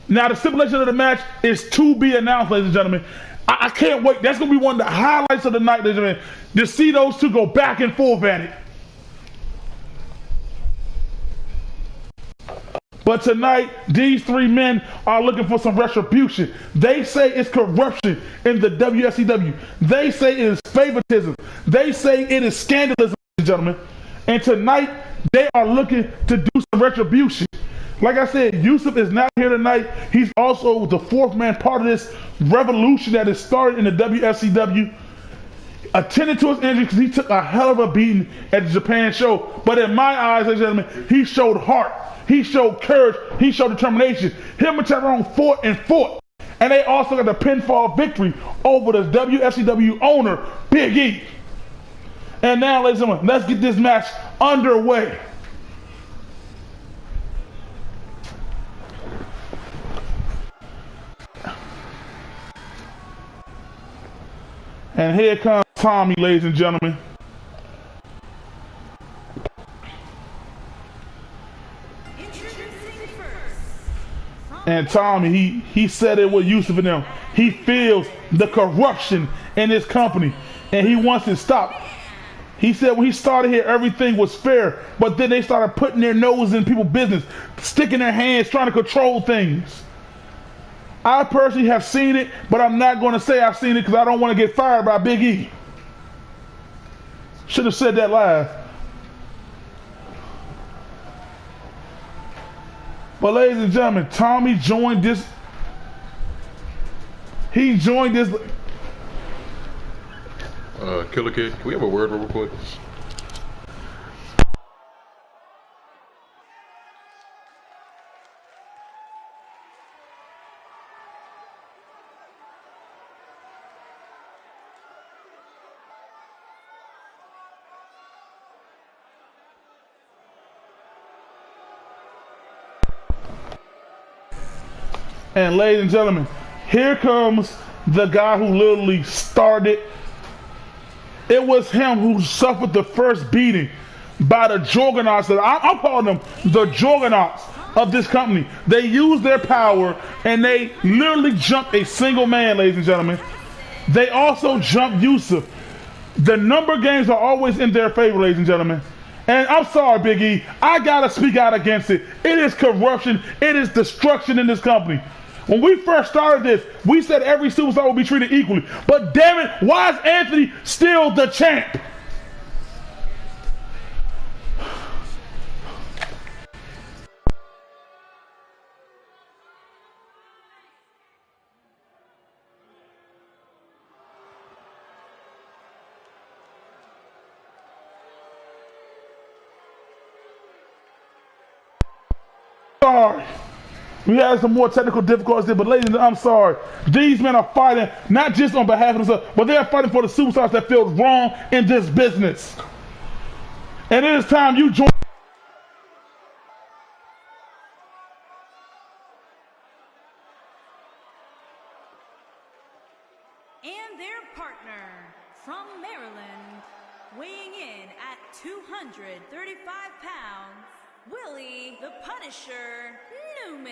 Now, the stipulation of the match is to be announced, ladies and gentlemen. I can't wait. That's going to be one of the highlights of the night, ladies and gentlemen, to see those two go back and forth at it. But tonight, these three men are looking for some retribution. They say it's corruption in the WFCW. They say it is favoritism. They say it is scandalism, ladies and gentlemen. And tonight, they are looking to do some retribution. Like I said, Yusuf is not here tonight. He's also the fourth man part of this revolution that has started in the WFCW. Attended to his injury because he took a hell of a beating at the Japan show. But in my eyes, ladies and gentlemen, he showed heart. He showed courage. He showed determination. Him and Tyrone fought. And they also got the pinfall victory over the WFCW owner, Big E. And now, ladies and gentlemen, let's get this match underway. And here comes Tommy, ladies and gentlemen. And Tommy, he said it with Yusuf and them. He feels the corruption in his company, and he wants it stopped. He said when he started here, everything was fair, but then they started putting their nose in people's business, sticking their hands, trying to control things. I personally have seen it, but I'm not going to say I've seen it because I don't want to get fired by Big E. Should have said that live. But ladies and gentlemen, Tommy joined this. He joined this. Killer Kid, can we have a word real quick? And ladies and gentlemen, here comes the guy who literally started. It was him who suffered the first beating by the juggernauts. I'm calling them the juggernauts of this company. They used their power and they literally jumped a single man, ladies and gentlemen. They also jumped Yusuf. The number games are always in their favor, ladies and gentlemen. And I'm sorry, Big E, I gotta speak out against it. It is corruption. It is destruction in this company. When we first started this, we said every superstar will be treated equally. But damn it, why is Anthony still the champ? Sorry. We had some more technical difficulties there, but ladies and gentlemen, I'm sorry. These men are fighting not just on behalf of themselves, but they are fighting for the superstars that feel wrong in this business. And it is time you join. And their partner from Maryland, weighing in at 235 pounds, Willie the Punisher Newman.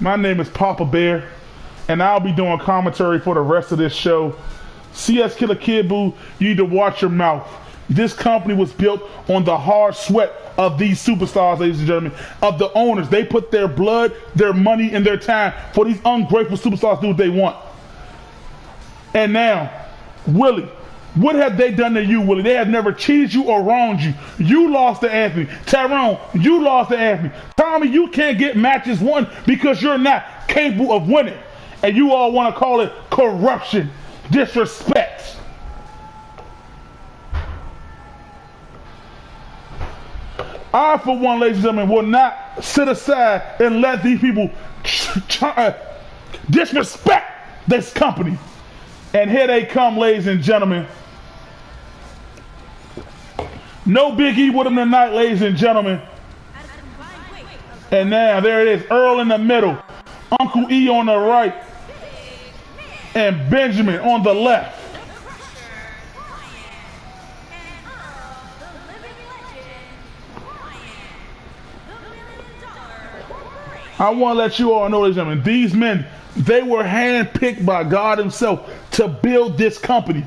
My name is Papa Bear, and I'll be doing commentary for the rest of this show. CS Killer Kid Boo, you need to watch your mouth. This company was built on the hard sweat of these superstars, ladies and gentlemen, of the owners. They put their blood, their money, and their time for these ungrateful superstars to do what they want. And now, Willie, what have they done to you, Willie? They have never cheated you or wronged you. You lost to Anthony. Tyrone, you lost to Anthony. Tommy, you can't get matches won because you're not capable of winning. And you all want to call it corruption, disrespect. I, for one, ladies and gentlemen, will not sit aside and let these people disrespect this company. And here they come, ladies and gentlemen. No Big E with him tonight, ladies and gentlemen. And now there it is, Earl in the middle, Uncle E on the right, and Benjamin on the left. I want to let you all know, ladies and gentlemen, these men, they were handpicked by God himself to build this company.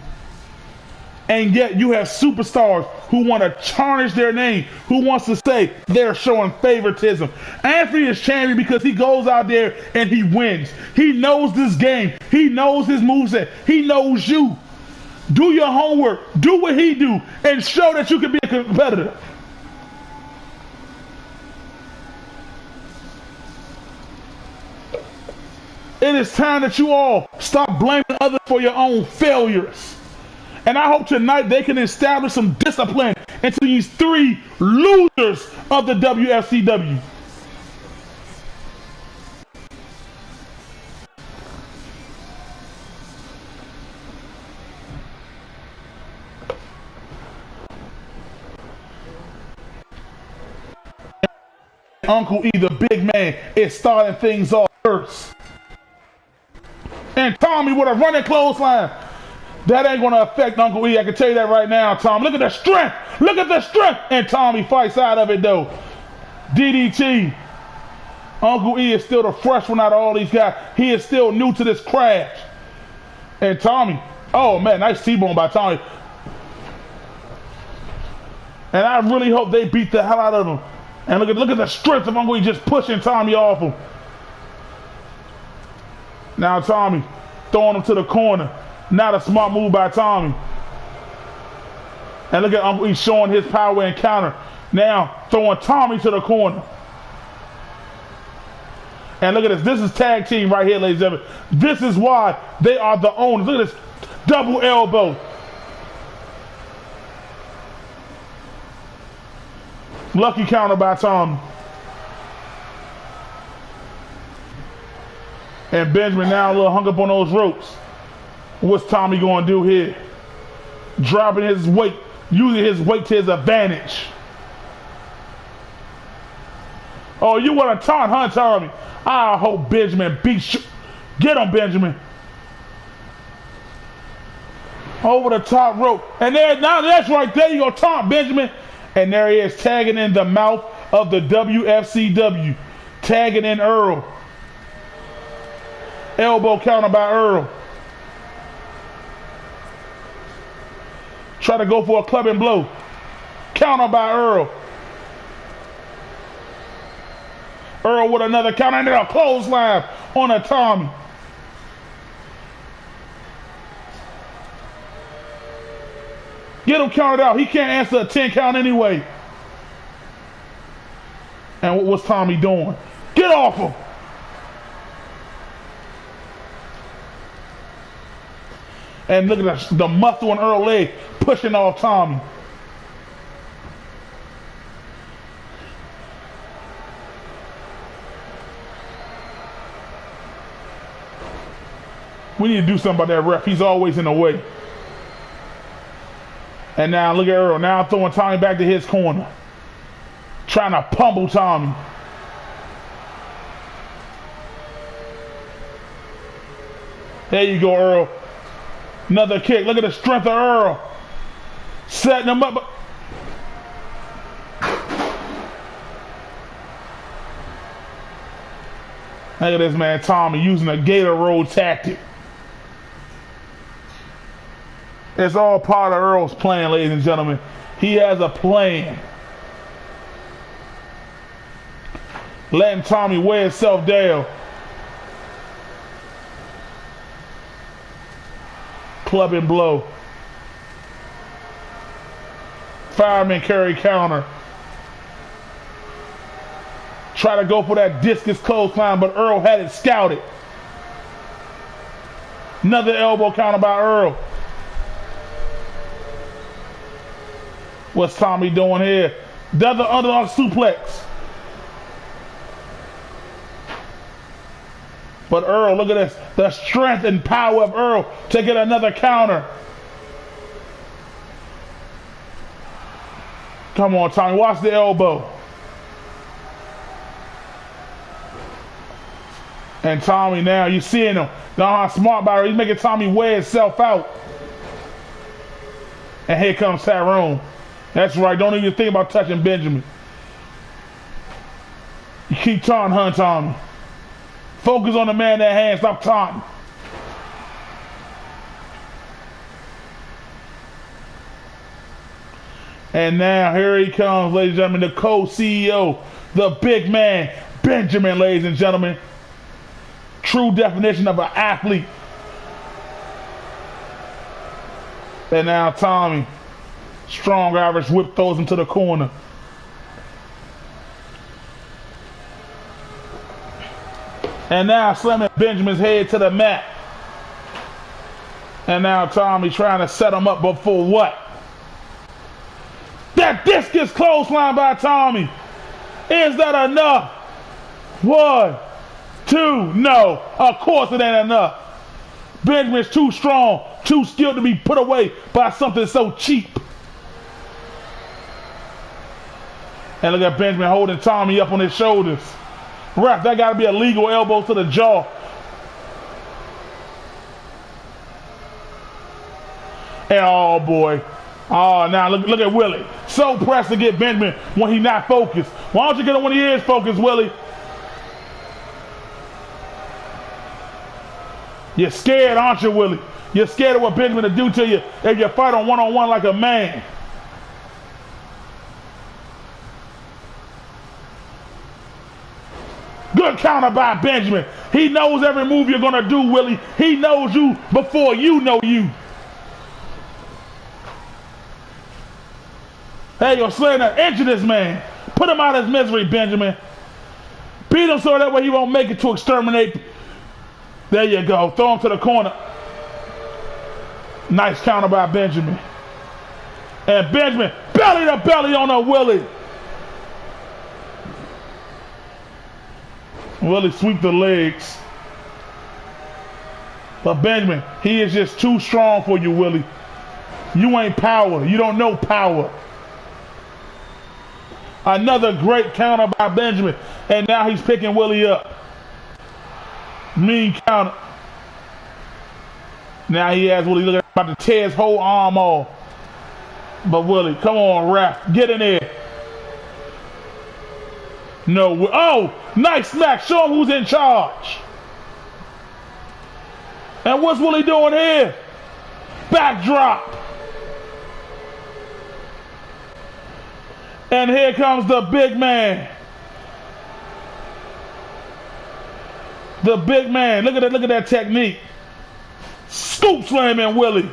And yet you have superstars who want to tarnish their name, who wants to say they're showing favoritism. Anthony is champion because he goes out there and he wins. He knows this game. He knows his moveset. He knows you. Do your homework. Do what he do and show that you can be a competitor. It is time that you all stop blaming others for your own failures. And I hope tonight they can establish some discipline into these three losers of the WFCW. Uncle E, the big man, is starting things off first. And Tommy with a running clothesline. That ain't going to affect Uncle E. I can tell you that right now, Tom. Look at the strength. Look at the strength. And Tommy fights out of it, though. DDT. Uncle E is still the fresh one out of all these guys. He is still new to this crash. And Tommy. Oh, man. Nice T-bone by Tommy. And I really hope they beat the hell out of him. And look at the strength of Uncle E just pushing Tommy off him. Now Tommy throwing him to the corner. Not a smart move by Tommy. And look at Uncle E showing his power and counter. Now throwing Tommy to the corner. And look at this. This is tag team right here, ladies and gentlemen. This is why they are the owners. Look at this double elbow. Lucky counter by Tommy. And Benjamin now a little hung up on those ropes. What's Tommy going to do here? Dropping his weight, using his weight to his advantage. Oh, you want to taunt, huh, Tommy? I hope Benjamin beats you. Get him, Benjamin. Over the top rope. And there, now that's right there. You go taunt Benjamin. And there he is, tagging in the mouth of the WFCW. Tagging in Earl. Elbow counter by Earl. Try to go for a clubbing blow. Counter by Earl. Earl with another counter and then a clothesline on a Tommy. Get him counted out. He can't answer a 10 count anyway. And what's Tommy doing? Get off him. And look at the muscle on Earl's leg pushing off Tommy. We need to do something about that ref. He's always in the way. And now look at Earl. Now throwing Tommy back to his corner. Trying to pummel Tommy. There you go, Earl. Another kick. Look at the strength of Earl. Setting him up. Look at this man, Tommy, using a Gator Road tactic. It's all part of Earl's plan, ladies and gentlemen. He has a plan. Letting Tommy weigh himself down. Clubbing blow. Fireman carry counter. Try to go for that discus clothesline, but Earl had it scouted. Another elbow counter by Earl. What's Tommy doing here? The other underdog suplex. But Earl, look at this. The strength and power of Earl to get another counter. Come on, Tommy. Watch the elbow. And Tommy now, you seeing him. How smart by her. He's making Tommy wear himself out. And here comes Tyrone. That's right. Don't even think about touching Benjamin. You keep taunting her, Tommy. Focus on the man at hand. Stop taunting. And now here he comes, ladies and gentlemen, the co-CEO, the big man, Benjamin, ladies and gentlemen. True definition of an athlete. And now Tommy, strong Irish whip, throws him to the corner. And now slamming Benjamin's head to the mat. And now Tommy trying to set him up, but for what? That discus clothesline by Tommy. Is that enough? 1, 2, no. Of course it ain't enough. Benjamin's too strong, too skilled to be put away by something so cheap. And look at Benjamin holding Tommy up on his shoulders. Ref, that got to be a legal elbow to the jaw. And oh boy. Oh, now look at Willie. So pressed to get Benjamin when he's not focused. Why don't you get him when he is focused, Willie? You're scared, aren't you, Willie? You're scared of what Benjamin will do to you if you fight on one-on-one like a man. Good counter by Benjamin. He knows every move you're going to do, Willie. He knows you before you know you. Hey, you're slaying an inch of this man. Put him out of his misery, Benjamin. Beat him so that way he won't make it to exterminate. There you go. Throw him to the corner. Nice counter by Benjamin. And Benjamin, belly to belly on a Willie. Willie sweep the legs. But Benjamin, he is just too strong for you, Willie. You ain't power. You don't know power. Another great counter by Benjamin. And now he's picking Willie up. Mean counter. Now he has Willie looking about to tear his whole arm off. But Willie, come on, ref. Get in there. No. Oh, nice smack. Show him who's in charge. And what's Willie doing here? Backdrop. And here comes the big man. The big man. Look at that technique. Scoop slamming Willie.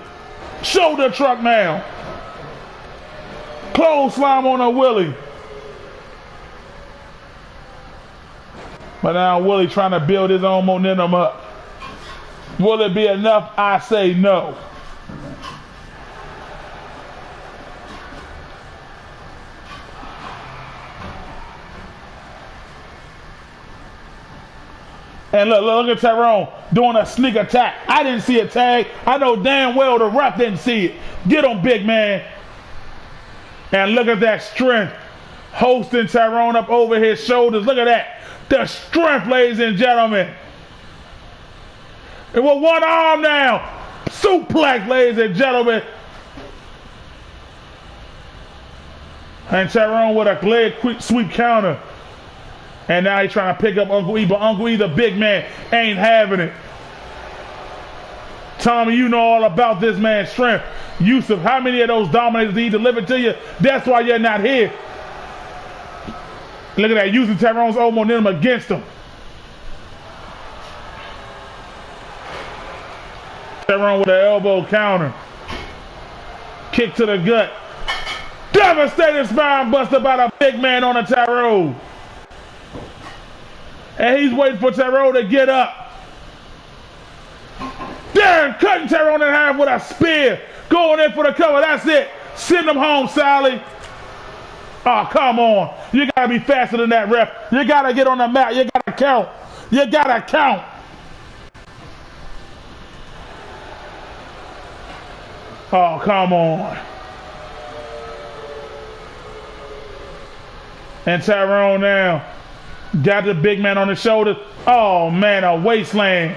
Shoulder truck now. Close slam on a Willie. But now Willie trying to build his own momentum up. Will it be enough? I say no. And look at Tyrone doing a sneak attack. I didn't see a tag. I know damn well the ref didn't see it. Get him, big man. And look at that strength. Hosting Tyrone up over his shoulders. Look at that. The strength, ladies and gentlemen. And with one arm now. Suplex, ladies and gentlemen. And Tyrone with a leg quick sweep counter. And now he's trying to pick up Uncle E, but Uncle E, the big man, ain't having it. Tommy, you know all about this man's strength. Yusuf, how many of those dominators did he deliver to you? That's why you're not here. Look at that, using Tyrone's old momentum against him. Tyrone with an elbow counter. Kick to the gut. Devastating spine buster by the big man on the Tyrone. And he's waiting for Tyrone to get up. Darren cutting Tyrone in half with a spear. Going in for the cover. That's it. Send him home, Sally. Oh, come on. You got to be faster than that, ref. You got to get on the mat. You got to count. You got to count. Oh, come on. And Tyrone now got the big man on his shoulders. Oh, man, a wasteland.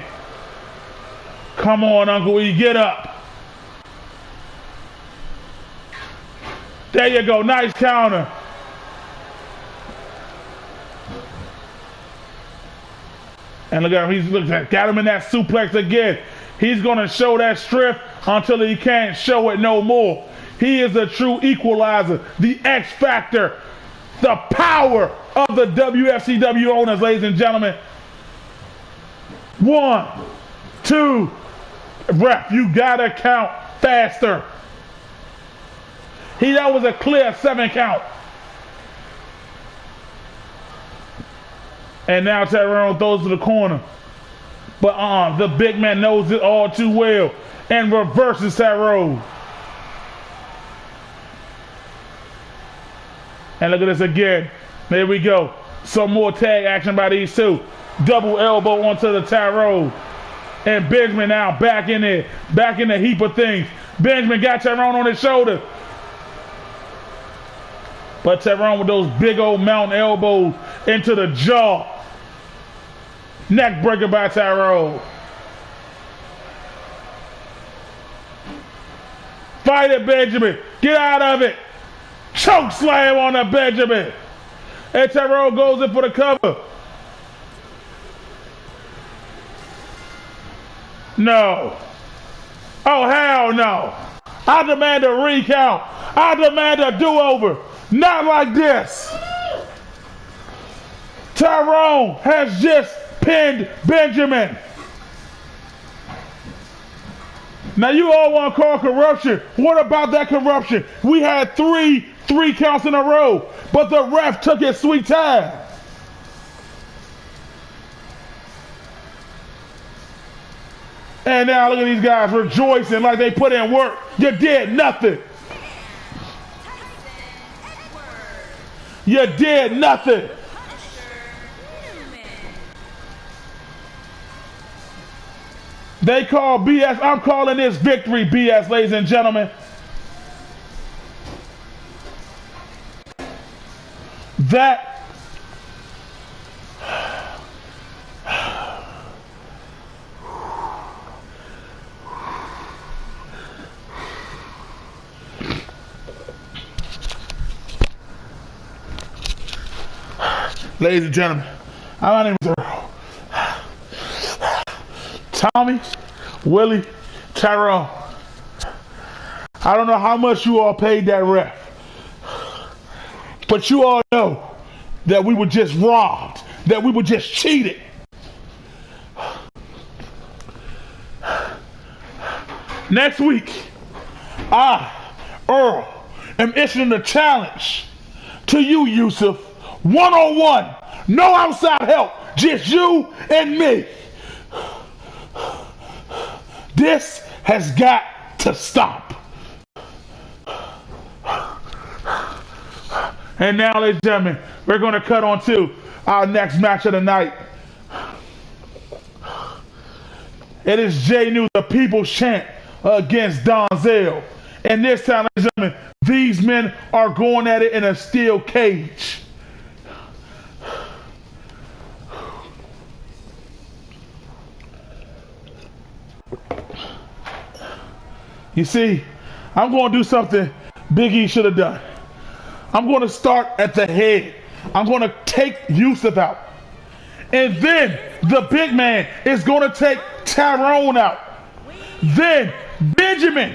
Come on, Uncle E, get up. There you go, nice counter. And look at him, got him in that suplex again. He's going to show that strength until he can't show it no more. He is a true equalizer, the X Factor, the power of the WFCW owners, ladies and gentlemen. 1, 2, ref, you gotta count faster. That was a clear 7 count. And now Tyrone throws to the corner. But the big man knows it all too well and reverses Tyrone. And look at this again. There we go. Some more tag action by these two. Double elbow onto the Tyrone. And Benjamin now back in there. Back in the heap of things. Benjamin got Tyrone on his shoulder. But Tyrone with those big old mountain elbows into the jaw. Neck breaker by Tyrone. Fight it, Benjamin. Get out of it. Choke slam on the Benjamin. And Tyrone goes in for the cover. No. Oh, hell no. I demand a recount. I demand a do-over. Not like this. Tyrone has just pinned Benjamin. Now you all want to call corruption. What about that corruption? We had three counts in a row, but the ref took his sweet time. And now look at these guys rejoicing like they put in work. You did nothing. You did nothing. They call BS. I'm calling this victory BS, ladies and gentlemen. That ladies and gentlemen, my name is Earl. Tommy, Willie, Tyrone. I don't know how much you all paid that ref, but you all know that we were just robbed, that we were just cheated. Next week, I, Earl, am issuing a challenge to you, Yusuf. 1-on-1, no outside help, just you and me. This has got to stop. And now, ladies and gentlemen, we're going to cut on to our next match of the night. It is J New, the People's Champ, against Donzel. And this time, ladies and gentlemen, these men are going at it in a steel cage. You see, I'm going to do something Big E should have done. I'm going to start at the head. I'm going to take Yusuf out. And then the big man is going to take Tyrone out. Then Benjamin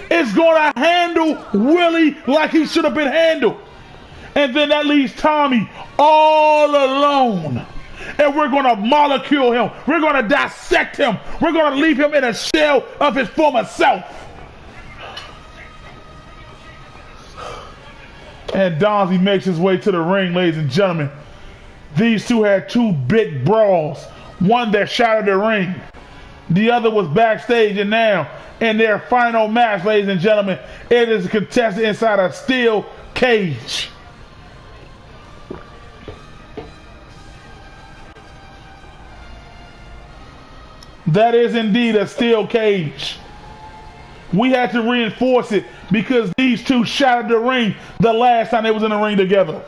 is going to handle Willie like he should have been handled. And then that leaves Tommy all alone. And we're going to molecule him. We're going to dissect him. We're going to leave him in a shell of his former self. And Donzie makes his way to the ring, ladies and gentlemen. These two had two big brawls. One that shattered the ring. The other was backstage, and now in their final match, ladies and gentlemen, it is contested inside a steel cage. That is indeed a steel cage. We had to reinforce it because these two shattered the ring the last time they was in the ring together.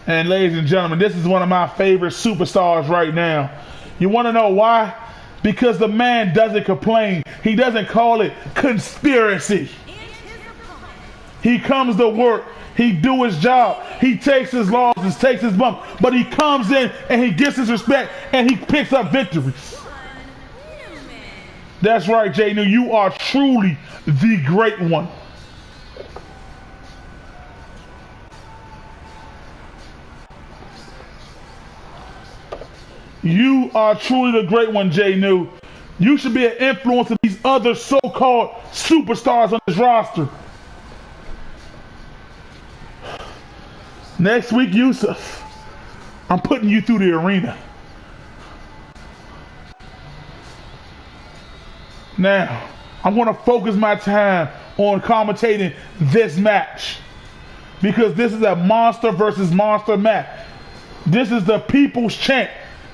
And ladies and gentlemen, this is one of my favorite superstars right now. You want to know why? Because the man doesn't complain. He doesn't call it conspiracy. He comes to work. He do his job. He takes his losses, takes his bump. But he comes in and he gets his respect and he picks up victories. That's right, Jay New. You are truly the great one. You are truly the great one, Jay New. You should be an influence of these other so-called superstars on this roster. Next week, Yusuf, I'm putting you through the arena. Now, I want to focus my time on commentating this match because this is a monster versus monster match. This is the people's champ.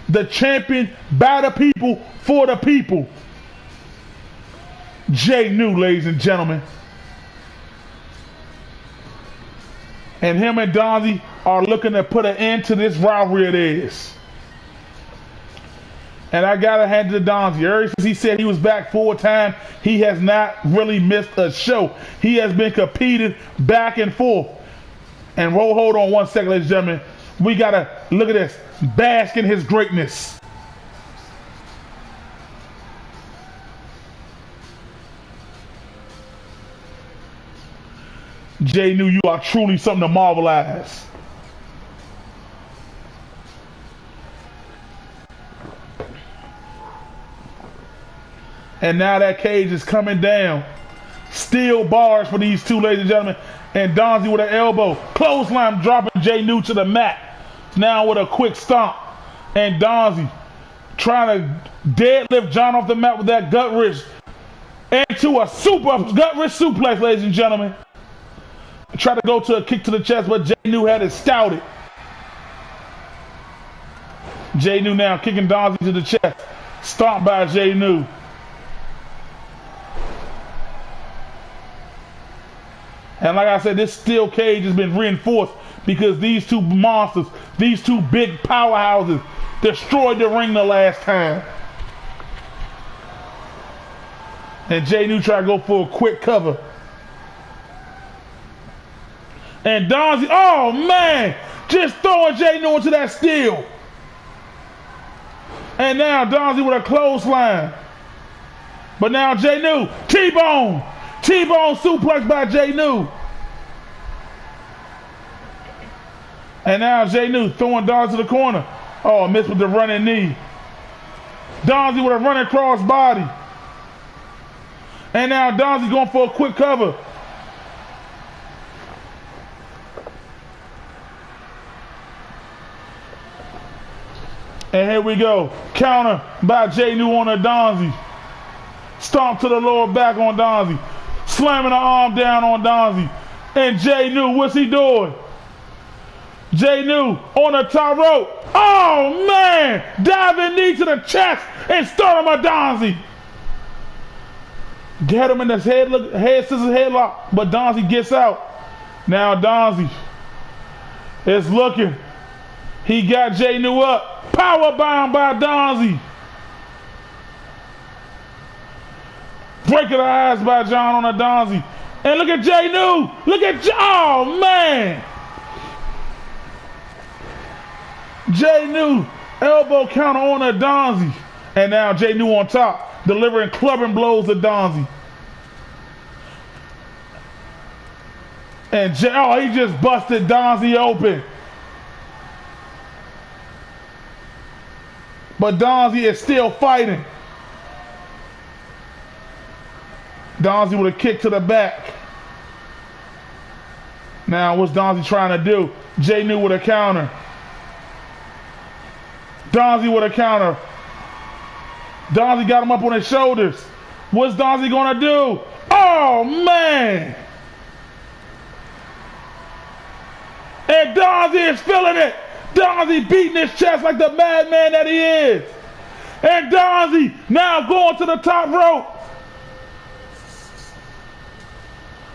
The champion by the people for the people. Jay New, ladies and gentlemen. And him and Donzie are looking to put an end to this rivalry it is. And I gotta hand it to Donzie. Ever since he said he was back full time, he has not really missed a show. He has been competing back and forth. And hold on 1 second, ladies and gentlemen. We gotta look at this. Bask in his greatness. Jay New, you are truly something to marvel at. And now that cage is coming down. Steel bars for these two, ladies and gentlemen. And Donzie with an elbow. Clothesline dropping Jay New to the mat. Now with a quick stomp. And Donzie trying to deadlift John off the mat with that gut wrench. Into a super gut wrench suplex, ladies and gentlemen. Tried to go to a kick to the chest, but Jay New had it scouted. Jay New now kicking Donzie to the chest. Stomped by Jay New. And like I said, this steel cage has been reinforced because these two monsters, these two big powerhouses, destroyed the ring the last time. And Jay New tried to go for a quick cover. And Donzie, oh man, just throwing Jay New into that steel. And now Donzie with a clothesline. But now Jay New, T-bone suplex by Jay New. And now Jay New throwing Donzie to the corner. Oh, missed with the running knee. Donzie with a running cross body. And now Donzie going for a quick cover. And here we go. Counter by Jay New on a Donzie. Stomp to the lower back on Donzie. Slamming the arm down on Donzie. And Jay New, what's he doing? Jay New on the top rope. Oh man! Diving knee to the chest and start him a Donzie. Get him in the head scissors headlock, but Donzie gets out. Now Donzie is looking. He got Jay New up. Power bound by Donzie. Breaking the eyes by John on a Donzie. And look at Jay New. Look at oh man. Jay New elbow counter on a Donzie. And now Jay New on top, delivering clubbing blows to Donzie. And he just busted Donzie open. But Donzie is still fighting. Donzie with a kick to the back. Now what's Donzie trying to do? Jay New with a counter. Donzie with a counter. Donzie got him up on his shoulders. What's Donzie gonna do? Oh man! Donzie is feeling it. Donzie beating his chest like the madman that he is. And Donzie now going to the top rope.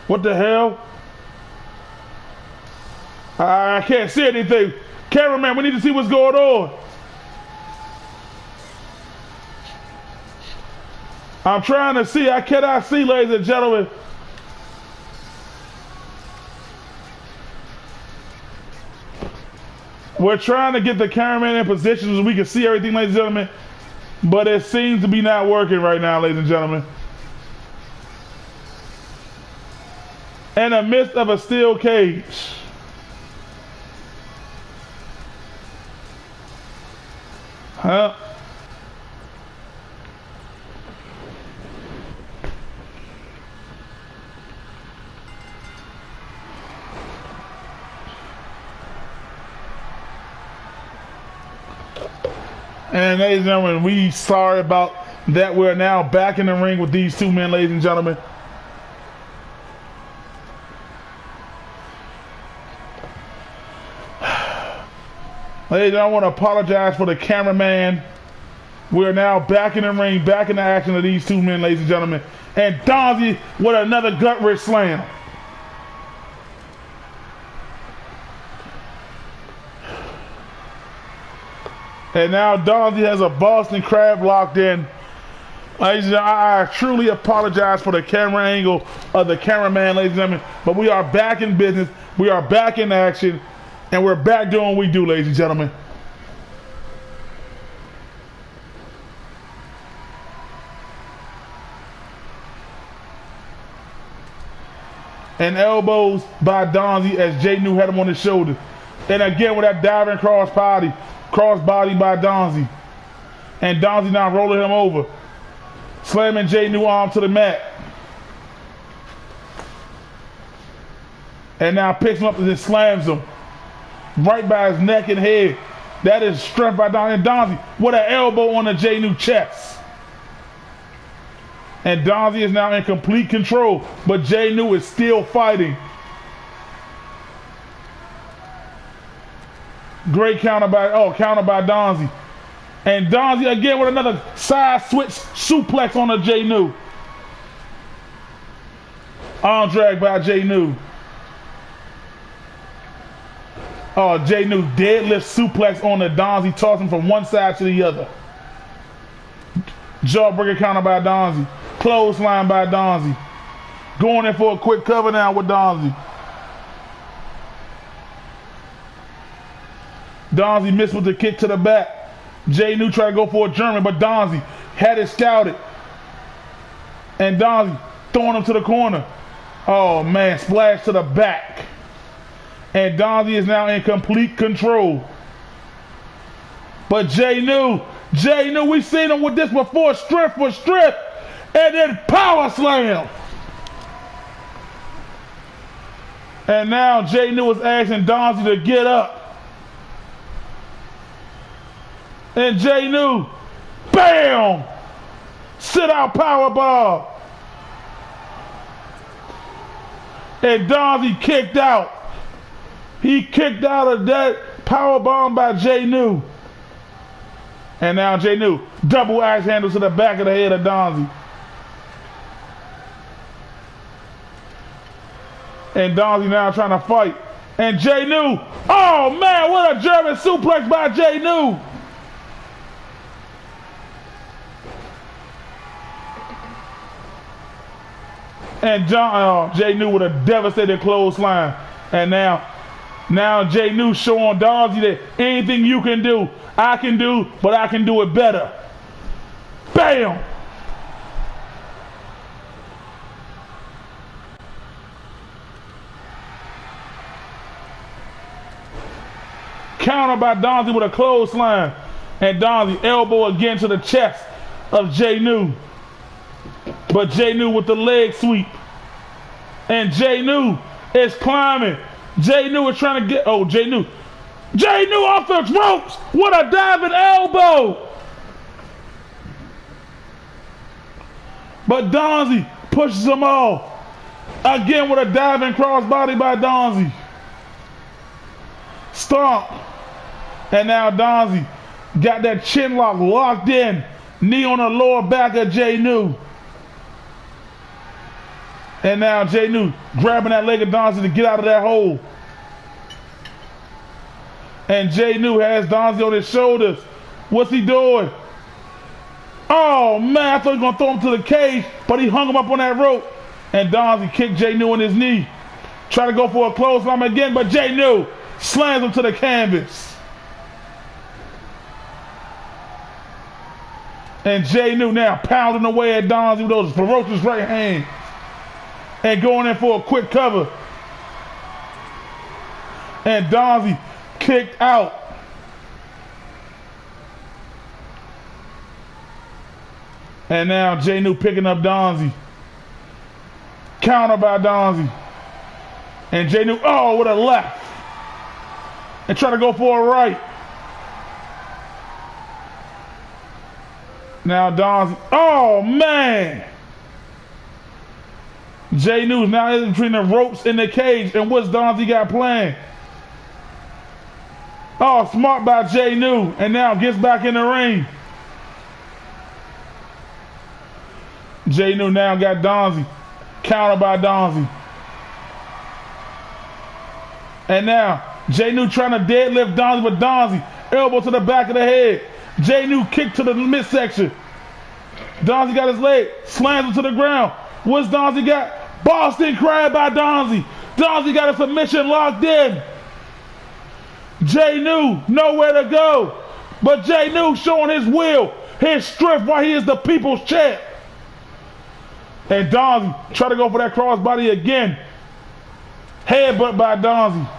What the hell? I can't see anything. Cameraman, we need to see what's going on. I'm trying to see. I cannot see, ladies and gentlemen. We're trying to get the cameraman in position so we can see everything, ladies and gentlemen. But it seems to be not working right now, ladies and gentlemen. In the midst of a steel cage. Huh? And ladies and gentlemen, we sorry about that. We're now back in the ring with these two men, ladies and gentlemen. Ladies, I want to apologize for the cameraman. We're now back in the ring, back in the action of these two men, ladies and gentlemen. And Donzie with another gut wrench slam. And now Donzie has a Boston Crab locked in. Ladies and gentlemen, I truly apologize for the camera angle of the cameraman, ladies and gentlemen. But we are back in business. We are back in action. And we're back doing what we do, ladies and gentlemen. And elbows by Donzie as Jay New had him on his shoulder. And again with that diving crossbody by Donzie. And Donzie now rolling him over. Slamming Jay New arm to the mat. And now picks him up and then slams him. Right by his neck and head. That is strength by Donzie. And Donzie with an elbow on the Jay New chest. And Donzie is now in complete control. But Jay New is still fighting. Great counter by Donzie. And Donzie again with another side switch suplex on the Jay New. Arm drag by Jay New. Oh, Jay New deadlift suplex on the Donzie, tossing from one side to the other. Jawbreaker counter by Donzie. Clothesline by Donzie. Going in for a quick cover now with Donzie. Donzie missed with the kick to the back. Jay New tried to go for a German, but Donzie had it scouted. And Donzie throwing him to the corner. Oh man, splash to the back. And Donzie is now in complete control. But Jay New, we've seen him with this before, strength for strength, and then power slam. And now Jay New is asking Donzie to get up. And Jay New, bam! Sit out power bomb. And Donzie kicked out. He kicked out of that power bomb by Jay New. And now Jay New, double axe handle to the back of the head of Donzie. And Donzie now trying to fight. And Jay New, oh man, what a German suplex by Jay New. And Jay New with a devastating clothesline. And now Jay New showing Donzie that anything you can do, I can do, but I can do it better. Bam! Counter by Donzie with a clothesline. And Donzie elbow again to the chest of Jay New. But Jay New with the leg sweep. And Jay New is climbing. Jay New is trying to get, Jay New off the ropes. What a diving elbow. But Donzie pushes him off. Again with a diving crossbody by Donzie. Stomp. And now Donzie got that chin lock locked in. Knee on the lower back of Jay New. And now Jay New grabbing that leg of Donzie to get out of that hole. And Jay New has Donzie on his shoulders. What's he doing? Oh man, I thought he was going to throw him to the cage, but he hung him up on that rope. And Donzie kicked Jay New in his knee. Try to go for a clothesline again, but Jay New slams him to the canvas. And Jay New now pounding away at Donzie with those ferocious right hands. And going in for a quick cover. And Donzie kicked out. And now Jay New picking up Donzie. Counter by Donzie. And Jay New, oh, with a left. And try to go for a right. Now Donzie, oh man. Jay New's now in between the ropes in the cage. And what's Donzie got planned? Oh, smart by Jay New. And now gets back in the ring. Jay New now got Donzie. Counter by Donzie. And now Jay New trying to deadlift Donzie, but Donzie elbow to the back of the head. Jay New kick to the midsection. Donzie got his leg, slams him to the ground. What's Donzie got? Boston Crab by Donzie. Donzie got a submission locked in. Jay New nowhere to go. But Jay New showing his will, his strength while he is the people's champ. And Donzie try to go for that crossbody again. Headbutt by Donzie.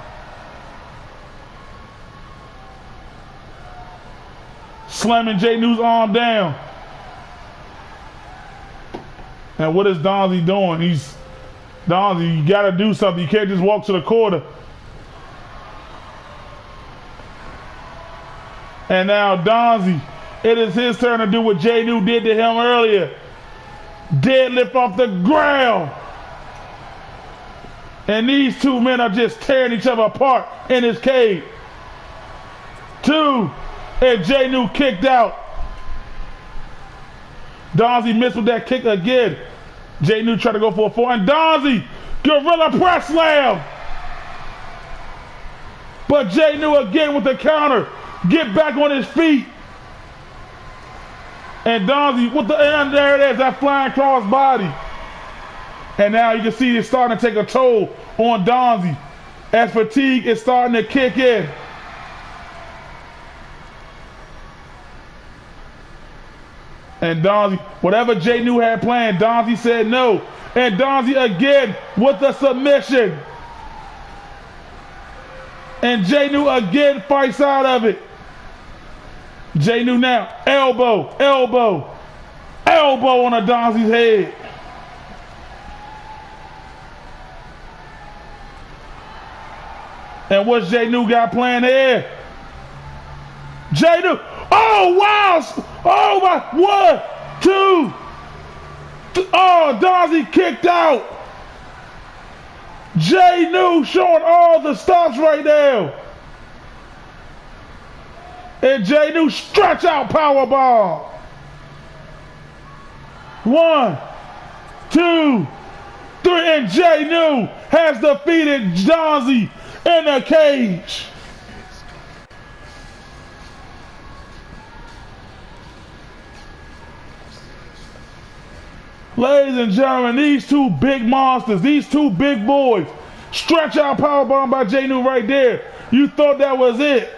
Slamming Jay New's arm down. And what is Donzie doing? Donzie, you gotta do something. You can't just walk to the corner. And now Donzie, it is his turn to do what Jay New did to him earlier. Deadlift off the ground. And these two men are just tearing each other apart in his cage. 2. And Jay New kicked out. Donzie missed with that kick again. Jay New tried to go for a 4. And Donzie, gorilla press slam. But Jay New again with the counter. Get back on his feet. And Donzie, and there it is, that flying cross body. And now you can see it's starting to take a toll on Donzie as fatigue is starting to kick in. And Donzie, whatever Jay New had planned, Donzie said no. And Donzie again with the submission. And Jay New again fights out of it. Jay New now, elbow, elbow, elbow on a Donzie's head. And what's Jay New got planned here? Jay New, oh wow, oh my, 1, 2, oh, Donzie kicked out. Jay New showing all the stops right now. And Jay New stretch out powerbomb. 1, 2, 3, and Jay New has defeated Donzie in a cage. Ladies and gentlemen, these two big monsters, these two big boys, stretch out powerbomb by Jay New right there. You thought that was it.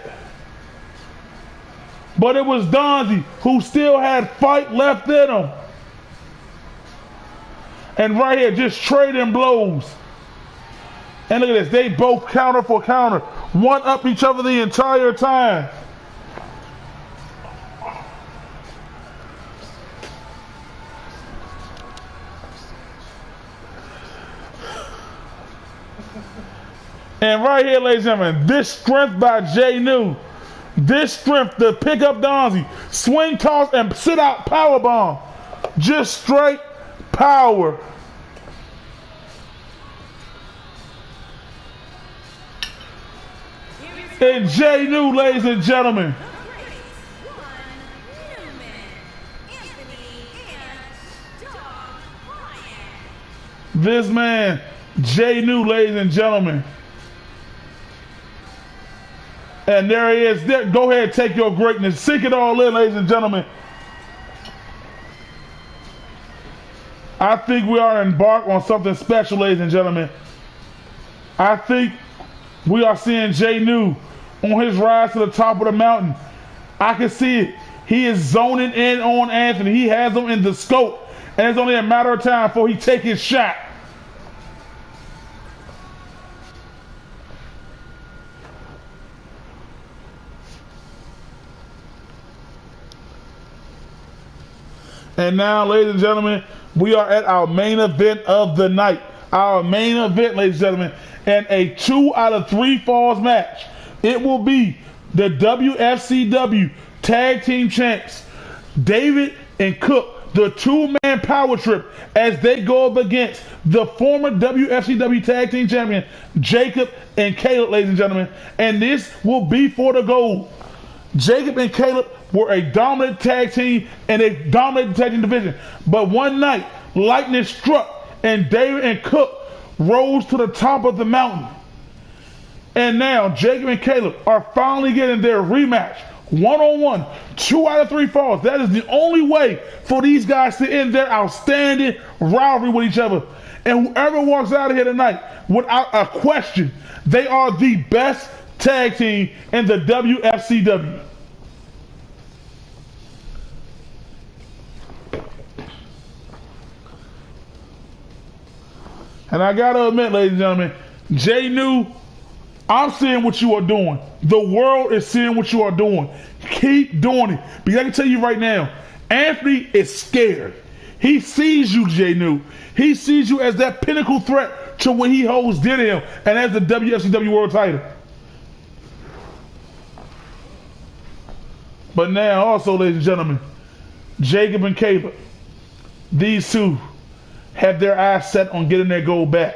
But it was Donzie who still had fight left in him. And right here, just trading blows. And look at this, they both counter for counter, one up each other the entire time. And right here, ladies and gentlemen, this strength by Jay New. This strength to pick up Donzie, swing, toss, and sit out powerbomb. Just straight power. and Jay New, ladies and gentlemen. This man, Jay New, ladies and gentlemen. And there he is. There, go ahead, take your greatness. Sink it all in, ladies and gentlemen. I think we are embarked on something special, ladies and gentlemen. I think we are seeing Jay New on his rise to the top of the mountain. I can see it. He is zoning in on Anthony. He has him in the scope. And it's only a matter of time before he take his shot. And now, ladies and gentlemen, we are at our main event of the night. Our main event, ladies and gentlemen, and a 2 out of 3 falls match. It will be the WFCW Tag Team Champs, David and Cook, the two-man power trip, as they go up against the former WFCW Tag Team Champion, Jacob and Caleb, ladies and gentlemen. And this will be for the gold. Jacob and Caleb were a dominant tag team and a dominant tag team division. But one night, lightning struck and David and Cook rose to the top of the mountain. And now Jacob and Caleb are finally getting their rematch. One-on-one, 2 out of 3 falls. That is the only way for these guys to end their outstanding rivalry with each other. And whoever walks out of here tonight, without a question, they are the best tag team in the WFCW. And I gotta admit, ladies and gentlemen, Jay New, I'm seeing what you are doing. The world is seeing what you are doing. Keep doing it. Because I can tell you right now, Anthony is scared. He sees you, Jay New. He sees you as that pinnacle threat to what he holds dear to him, and as the WFCW World Title. But now, also, ladies and gentlemen, Jacob and Caleb, these two have their eyes set on getting their gold back.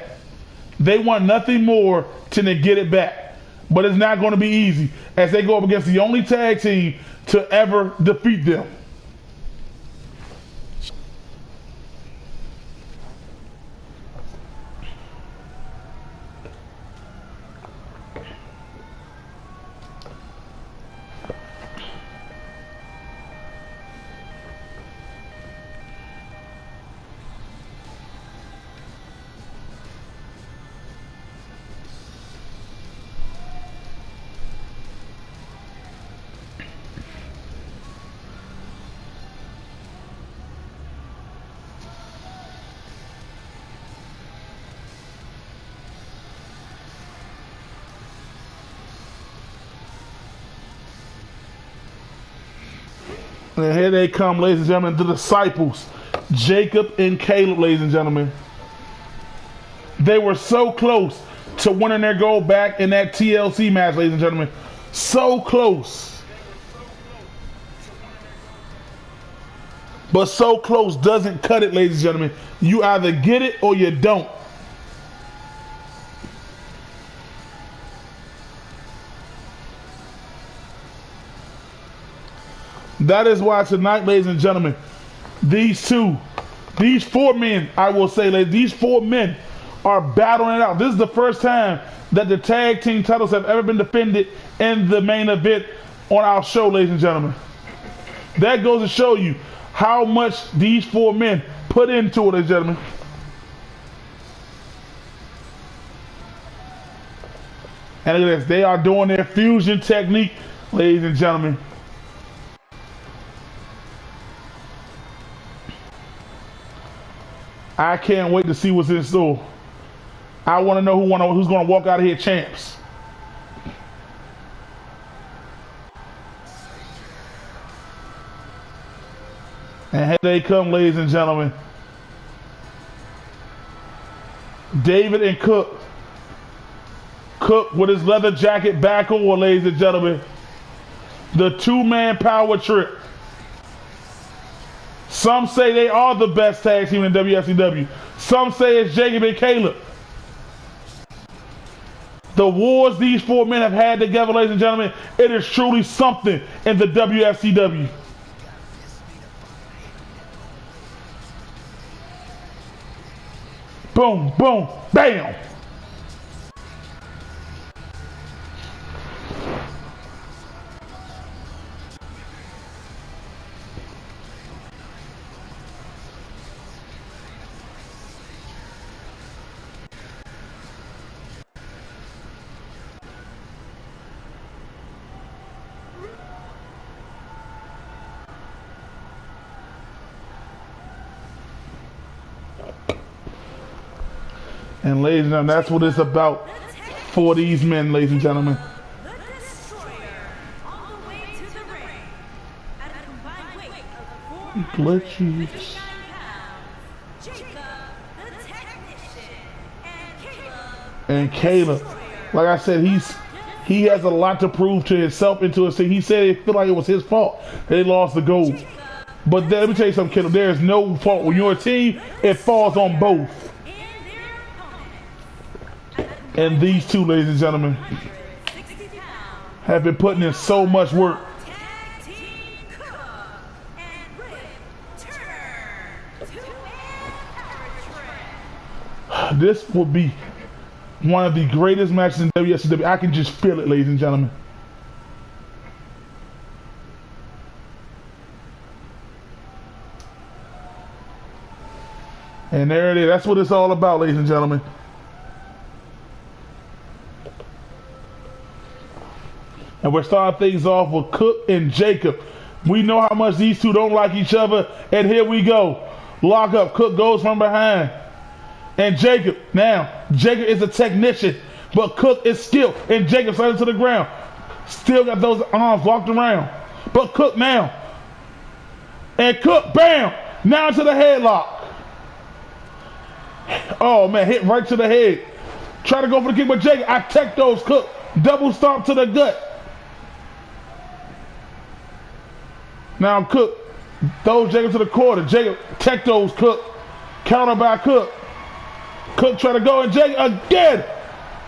They want nothing more than to get it back. But it's not going to be easy as they go up against the only tag team to ever defeat them. And here they come, ladies and gentlemen, the disciples, Jacob and Caleb, ladies and gentlemen. They were so close to winning their gold back in that TLC match, ladies and gentlemen. So close. But so close doesn't cut it, ladies and gentlemen. You either get it or you don't. That is why tonight, ladies and gentlemen, these 4 men, I will say, ladies, these 4 men are battling it out. This is the first time that the tag team titles have ever been defended in the main event on our show, ladies and gentlemen. That goes to show you how much these 4 men put into it, ladies and gentlemen. And look at this, they are doing their fusion technique, ladies and gentlemen. I can't wait to see what's in store. I want to know who's going to walk out of here champs. And here they come, ladies and gentlemen. David and Cook. Cook with his leather jacket back on, ladies and gentlemen. The two-man power trip. Some say they are the best tag team in WFCW. Some say it's Jacob and Caleb. The wars these four men have had together, ladies and gentlemen, it is truly something in the WFCW. Boom, boom, bam. And ladies and gentlemen, that's what it's about for these men, ladies and gentlemen. The Destroyer on the way to the ring at a combined weight of 459 Glitchies. pounds. Jacob, the Technician, And Caleb, like I said, he has a lot to prove to himself and to his team. He said it felt like it was his fault that they lost the gold. But let me tell you something, Caleb. There is no fault. When you're a team, it falls on both. And these two, ladies and gentlemen, have been putting in so much work. This will be one of the greatest matches in WCW. I can just feel it, ladies and gentlemen. And there it is. That's what it's all about, ladies and gentlemen. And we're starting things off with Cook and Jacob. We know how much these two don't like each other. And here we go. Lock up. Cook goes from behind. And Jacob, now, Jacob is a technician, but Cook is skilled. And Jacob sliding to the ground. Still got those arms locked around. But Cook now. And Cook, bam! Now into the headlock. Oh, man, hit right to the head. Try to go for the kick, but Jacob, I tech those Cook. Double stomp to the gut. Now Cook throws Jacob to the corner. Jacob tech those Cook. Counter by Cook. Cook try to go and Jacob again.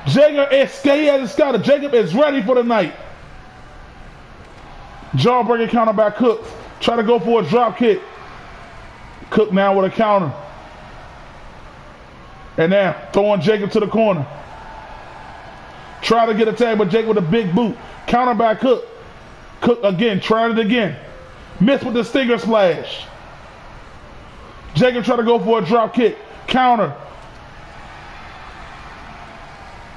Jacob is he has his scouter. Jacob is ready for the night. Jawbreaker counter by Cook. Try to go for a drop kick. Cook now with a counter. And now throwing Jacob to the corner. Try to get a tag, but Jacob with a big boot. Counter by Cook. Cook again, tried it again. Missed with the Stinger Splash. Jacob tried to go for a drop kick. Counter.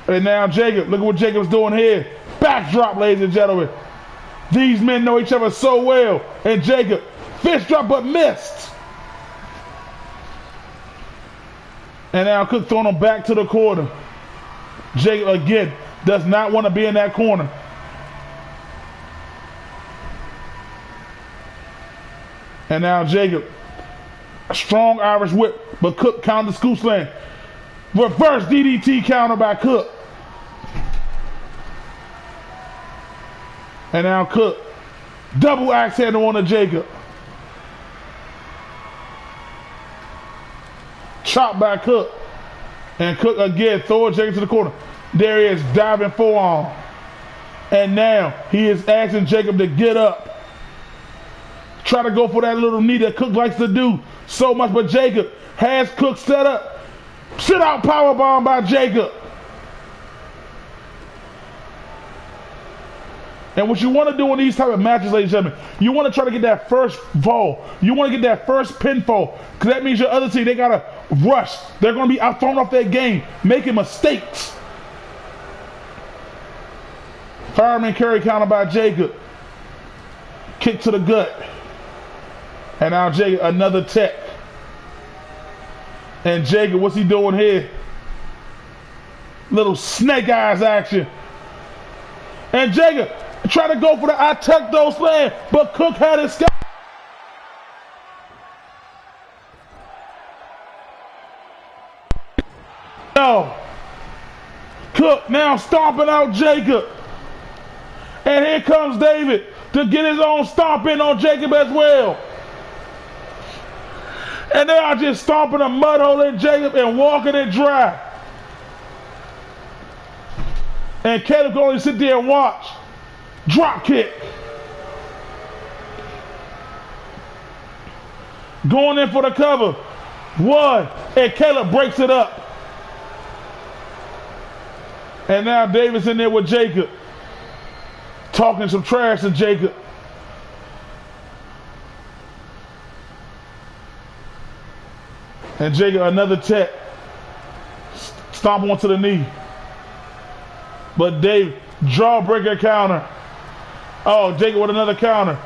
And now Jacob, look at what Jacob's doing here. Backdrop, ladies and gentlemen. These men know each other so well. And Jacob, fist drop but missed. And now Cook throwing him back to the corner. Jacob again does not want to be in that corner. And now Jacob, a strong Irish whip, but Cook counter the scoop slam. Reverse DDT counter by Cook. And now Cook, double axe handle on to Jacob. Chop by Cook. And Cook again, throwing Jacob to the corner. There he is, diving forearm. And now he is asking Jacob to get up. Try to go for that little knee that Cook likes to do so much, but Jacob has Cook set up. Sit out powerbomb by Jacob. And what you want to do in these type of matches, ladies and gentlemen, you want to try to get that first fall. You want to get that first pinfall, because that means your other team, they got to rush. They're going to be out thrown off their game, making mistakes. Fireman carry counter by Jacob. Kick to the gut. And now Jacob, another tech. And Jacob, what's he doing here? Little snake eyes action. And Jacob try to go for the I tech those slam, but Cook had his scalp. No. Cook now stomping out Jacob. And here comes David to get his own stomp in on Jacob as well. And they are just stomping a mud hole in Jacob and walking it dry. And Caleb can only sit there and watch. Drop kick. Going in for the cover. One. And Caleb breaks it up. And now David's in there with Jacob. Talking some trash to Jacob. And Jacob, another tech. Stomp onto the knee. But Dave, jawbreaker counter. Oh, Jacob with another counter.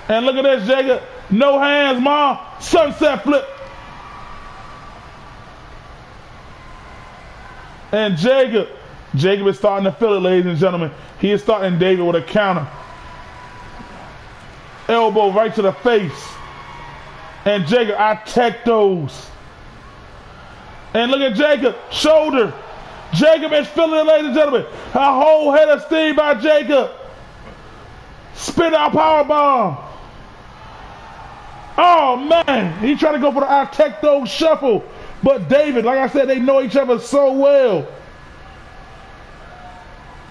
And look at this, Jacob. No hands, Mom. Sunset flip. And Jacob is starting to feel it, ladies and gentlemen. He is starting David with a counter. Elbow right to the face. And Jacob, I tech those. And look at Jacob, shoulder. Jacob is feeling it, ladies and gentlemen. A whole head of steam by Jacob. Spin out power bomb. Oh man, he trying to go for the I tech those shuffle. But David, like I said, they know each other so well.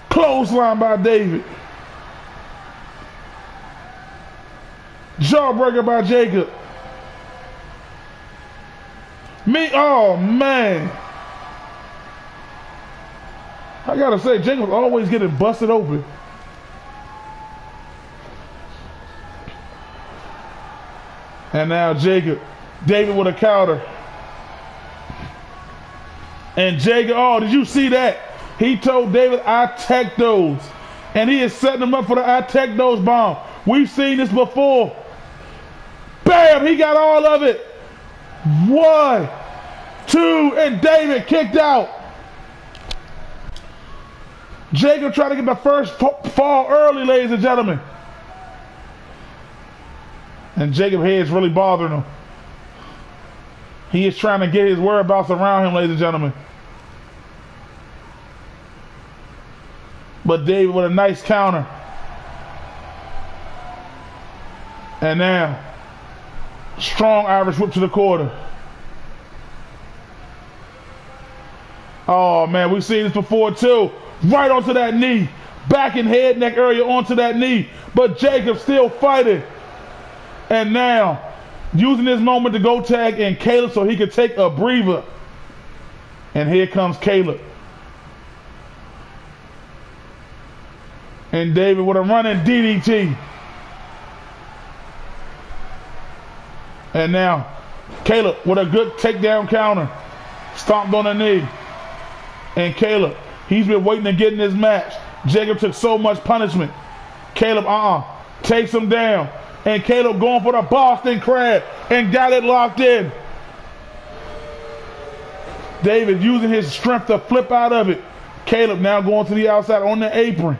Clothesline by David. Jawbreaker by Jacob. Oh man. I gotta say, Jacob's always getting busted open. And now David with a counter. And Jacob, oh, did you see that? He told David, I tech those. And he is setting him up for the I tech those bomb. We've seen this before. Bam, he got all of it. 1, 2, and David kicked out. Jacob tried to get the first fall early, ladies and gentlemen. And Jacob's head's really bothering him. He is trying to get his whereabouts around him, ladies and gentlemen. But David with a nice counter. And now, strong Irish whip to the quarter. Oh man, we've seen this before too. Right onto that knee. Back and head neck area onto that knee. But Jacob still fighting. And now, using this moment to go tag in Caleb so he could take a breather. And here comes Caleb. And David with a running DDT. And now, Caleb with a good takedown counter. Stomped on the knee. And Caleb, he's been waiting to get in this match. Jacob took so much punishment. Caleb, takes him down. And Caleb going for the Boston Crab and got it locked in. David using his strength to flip out of it. Caleb now going to the outside on the apron.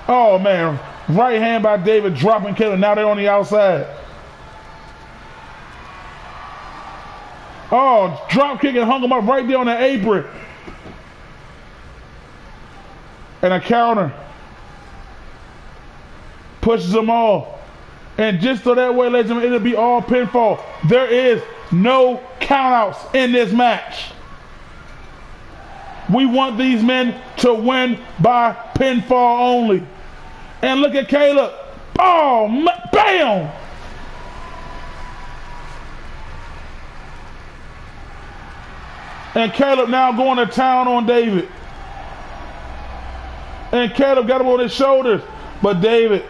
Oh man, right hand by David dropping Caleb. Now they're on the outside. Oh, drop kick and hung him up right there on the apron. And a counter. Pushes them off. And just so that way, ladies and gentlemen, it'll be all pinfall. There is no countouts in this match. We want these men to win by pinfall only. And look at Caleb. Oh, bam! And Caleb now going to town on David. And Caleb got him on his shoulders. But David,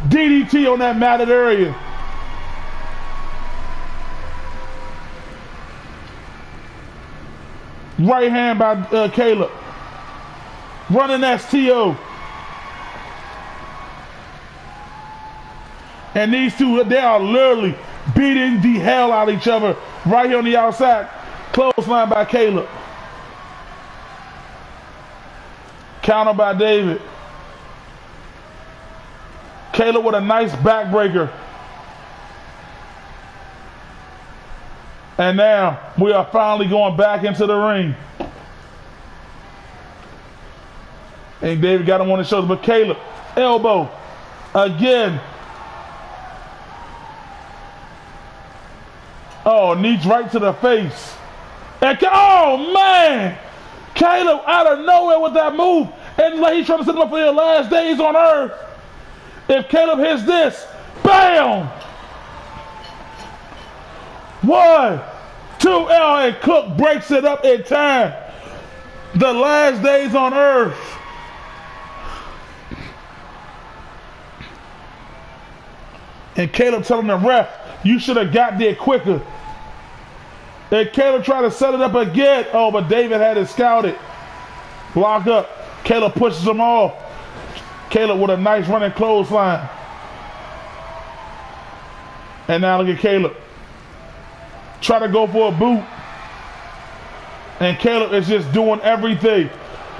DDT on that matted area. Right hand by Caleb. Running STO. And these two, they are literally beating the hell out of each other right here on the outside. Clothesline by Caleb. Counter by David. Caleb with a nice backbreaker. And now we are finally going back into the ring. And David got him on his shoulders, but Caleb, elbow again. Oh, knees right to the face. And oh man, Caleb out of nowhere with that move, and like he's trying to set him up for your last days on earth. If Caleb hits this, bam! 1, 2, and Cook breaks it up in time. The last days on earth. And Caleb telling the ref, you should have got there quicker. And Caleb tried to set it up again. Oh, but David had it scouted. Block up. Caleb pushes him off. Caleb with a nice running clothesline. And now look at Caleb. Try to go for a boot. And Caleb is just doing everything.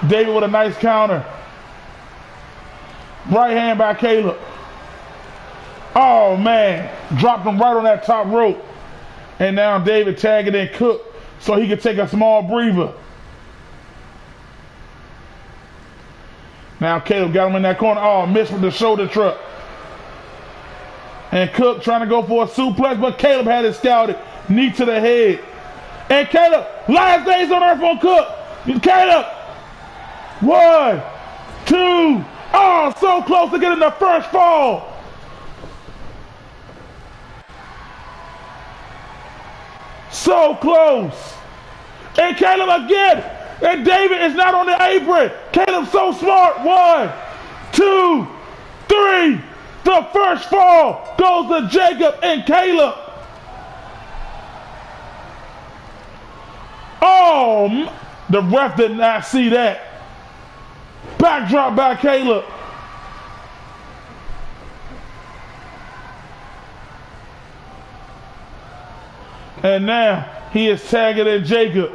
David with a nice counter. Right hand by Caleb. Oh man, dropped him right on that top rope. And now David tagging in Cook so he could take a small breather. Now Caleb got him in that corner. Oh, missed with the shoulder truck. And Cook trying to go for a suplex, but Caleb had it scouted. Knee to the head. And Caleb, last days on earth on Cook. Caleb. 1, 2. Oh, so close to getting the first fall. So close. And Caleb again. And David is not on the apron. Caleb's so smart. 1, 2, 3. The first fall goes to Jacob and Caleb. Oh, the ref did not see that. Backdrop by Caleb. And now he is tagging in Jacob.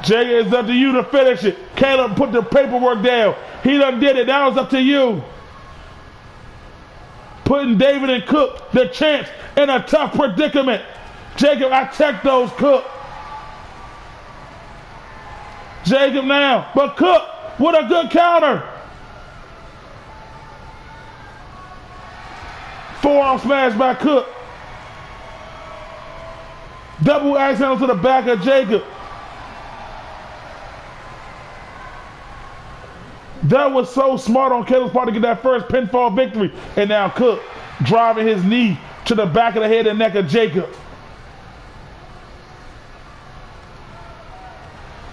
Jacob, it's up to you to finish it. Caleb put the paperwork down. He done did it. Now it's up to you. Putting David and Cook, the champs, in a tough predicament. Jacob, attack those Cook. Jacob now, but Cook with a good counter. Forearm smash by Cook. Double axe handle to the back of Jacob. That was so smart on Caleb's part to get that first pinfall victory. And now Cook driving his knee to the back of the head and neck of Jacob.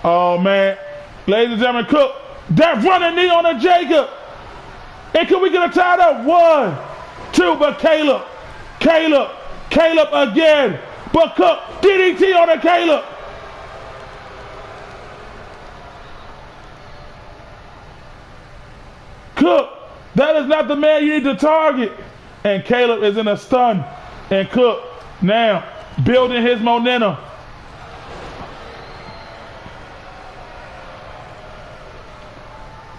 Oh man, ladies and gentlemen, Cook, that running knee on a Jacob. And can we get a tied up? 1, 2, but Caleb again. But Cook, DDT on a Caleb. Cook, that is not the man you need to target. And Caleb is in a stun. And Cook now building his momentum.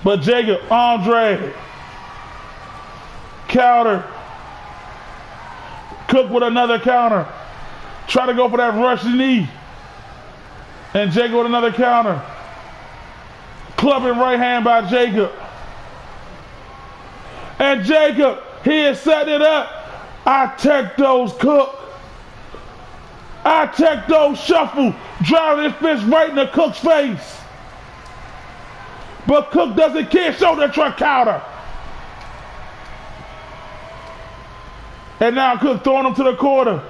But Jacob, Andre, counter. Cook with another counter. Try to go for that rushing knee. And Jacob with another counter. Clubbing right hand by Jacob. And Jacob, he is setting it up. I tech those Cook. I tech those shuffle. Driving his fist right in the Cook's face. But Cook doesn't care. Shoulder truck counter. And now Cook throwing him to the corner.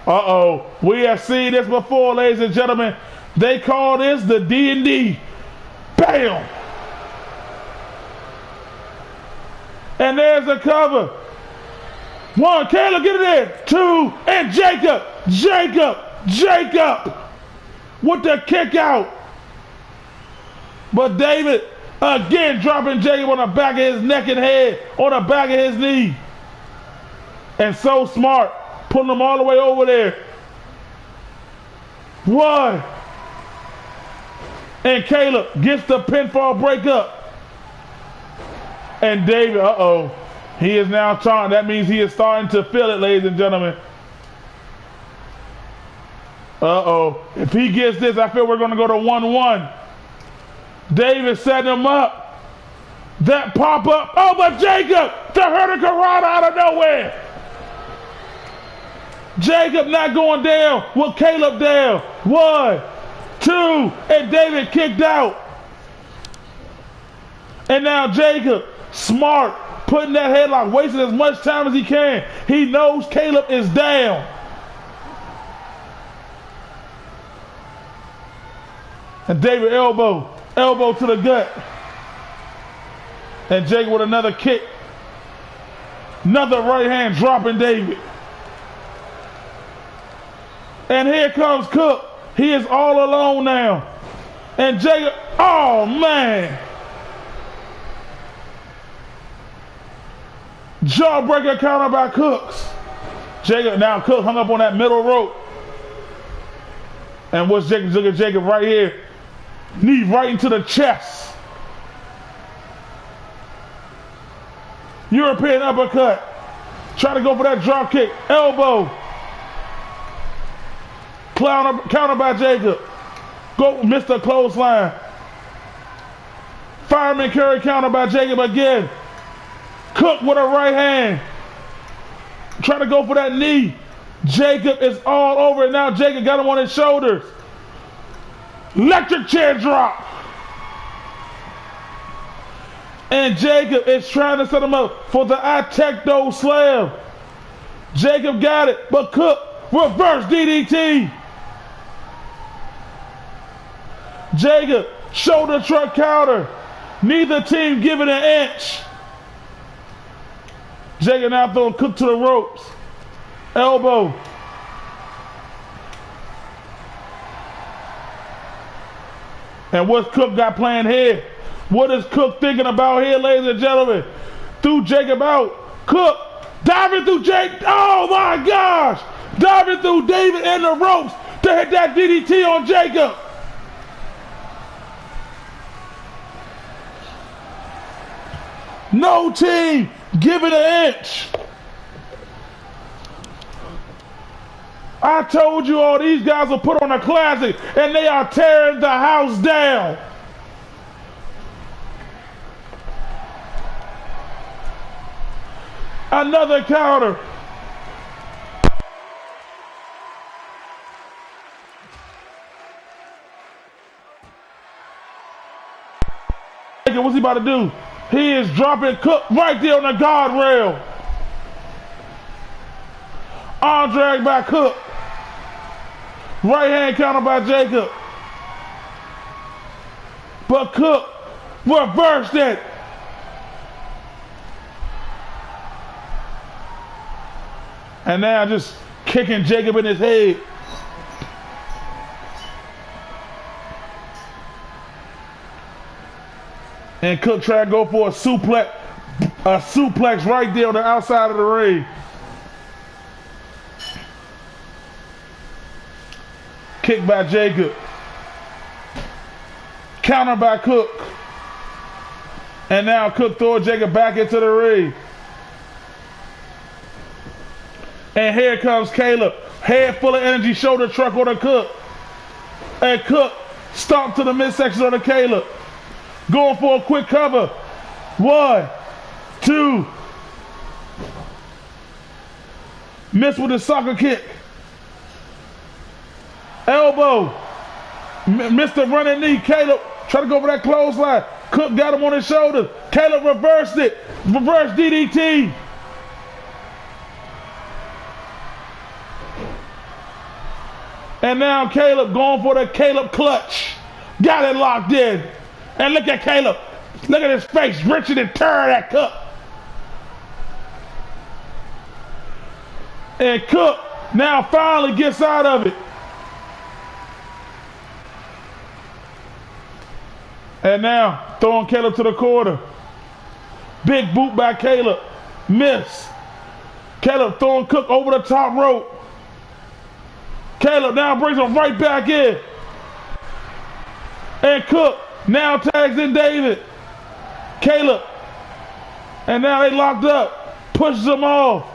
Uh-oh. We have seen this before, ladies and gentlemen. They call this the D&D. Bam! And there's the cover. 1, Caleb, get it in. 2, and Jacob with the kick out. But David again dropping Jacob on the back of his neck and head, on the back of his knee. And so smart, pulling him all the way over there. 1. And Caleb gets the pinfall breakup. And David, uh-oh, he is now taunting. That means he is starting to feel it, ladies and gentlemen. Uh-oh. If he gets this, I feel we're going to go to 1-1. David setting him up. That pop-up. Oh, but Jacob, the Hurricanrana out of nowhere. Jacob not going down with Caleb down. 1, 2, and David kicked out. And now Jacob, smart, putting that headlock, wasting as much time as he can. He knows Caleb is down. And David elbow to the gut. And Jacob with another kick. Another right hand dropping David. And here comes Cook. He is all alone now. And Jacob, oh man. Jawbreaker counter by Cooks. Jacob, now Cook hung up on that middle rope. And what's Jacob? Look at Jacob right here. Knee right into the chest. European uppercut. Try to go for that drop kick. Elbow. Counter by Jacob. Go, Mr. Clothesline. Fireman carry counter by Jacob again. Cook with a right hand. Try to go for that knee. Jacob is all over it now. Jacob got him on his shoulders. Electric chair drop. And Jacob is trying to set him up for the I-Tech-Do slam. Jacob got it, but Cook reverse DDT. Jacob shoulder truck counter. Neither team giving an inch. Jacob now throwing Cook to the ropes. Elbow. And what's Cook got playing here? What is Cook thinking about here, ladies and gentlemen? Threw Jacob out. Cook diving through Jake. Oh my gosh! Diving through David and the ropes to hit that DDT on Jacob. No team giving an inch. I told you all these guys will put on a classic, and they are tearing the house down. Another counter. What's he about to do? He is dropping Cook right there on the guardrail. Arm drag by Cook. Right hand counter by Jacob. But Cook reversed it. And now just kicking Jacob in his head. And Cook trying to go for a suplex right there on the outside of the ring. Kick by Jacob. Counter by Cook. And now Cook throws Jacob back into the ring. And here comes Caleb. Head full of energy, shoulder truck on the Cook. And Cook stomped to the midsection on the Caleb. Going for a quick cover. 1, 2. Missed with the soccer kick. Elbow. Missed the running knee. Caleb trying to go for that clothesline. Cook got him on his shoulders. Caleb reversed it. Reverse DDT. And now Caleb going for the Caleb clutch. Got it locked in. And look at Caleb. Look at his face. Wrenching and tearing that Cook. And Cook now finally gets out of it. And now throwing Caleb to the corner. Big boot by Caleb. Miss. Caleb throwing Cook over the top rope. Caleb now brings him right back in. And Cook now tags in David. Caleb. And now they locked up. Pushes him off.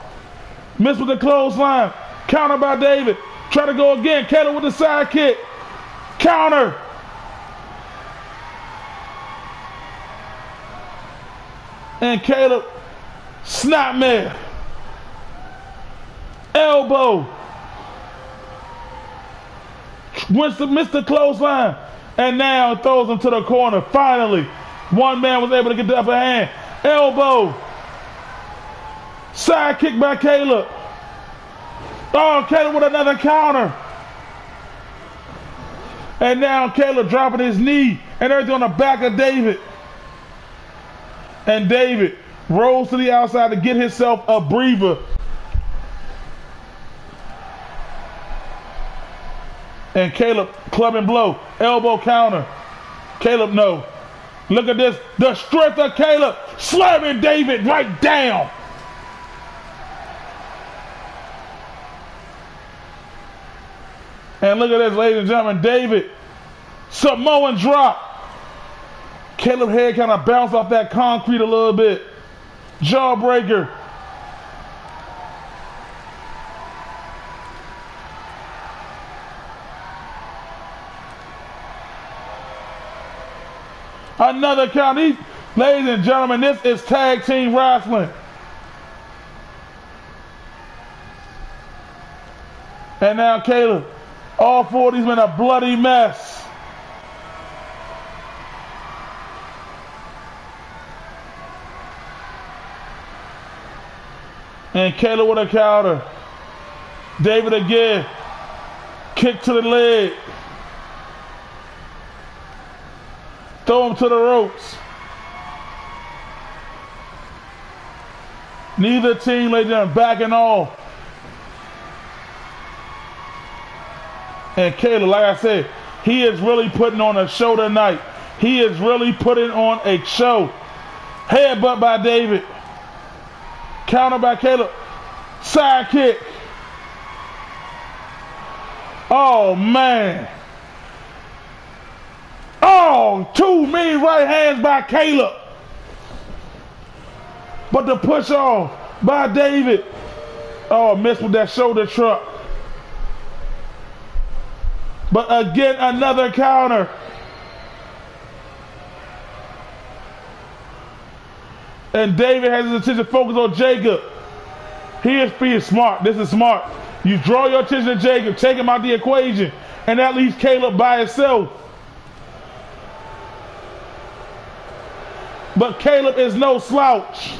Missed with the clothesline. Counter by David. Try to go again. Caleb with the side kick. Counter. And Caleb, snapmare. Elbow. missed the clothesline. And now throws him to the corner. Finally, one man was able to get the upper hand. Elbow. Side kick by Caleb. Oh, Caleb with another counter. And now Caleb dropping his knee and everything on the back of David. And David rolls to the outside to get himself a breather. And Caleb club and blow. Elbow counter. Caleb no. Look at this. The strength of Caleb slamming David right down. And look at this, ladies and gentlemen. David. Samoan drop. Caleb's head kind of bounced off that concrete a little bit. Jawbreaker. Another count. Ladies and gentlemen, this is tag team wrestling. And now Caleb, all four of these men, a bloody mess. And Caleb with a counter. David again. Kick to the leg. Throw him to the ropes. Neither team, ladies and gentlemen, backing off. And Caleb, like I said, he is really putting on a show tonight. He is really putting on a show. Headbutt by David. Counter by Caleb. Side kick. Oh, man. Oh, two mean right hands by Caleb. But the push off by David. Oh, missed with that shoulder truck. But again, another counter. And David has his attention focused on Jacob. He is being smart. This is smart. You draw your attention to Jacob, take him out the equation, and that leaves Caleb by himself. But Caleb is no slouch.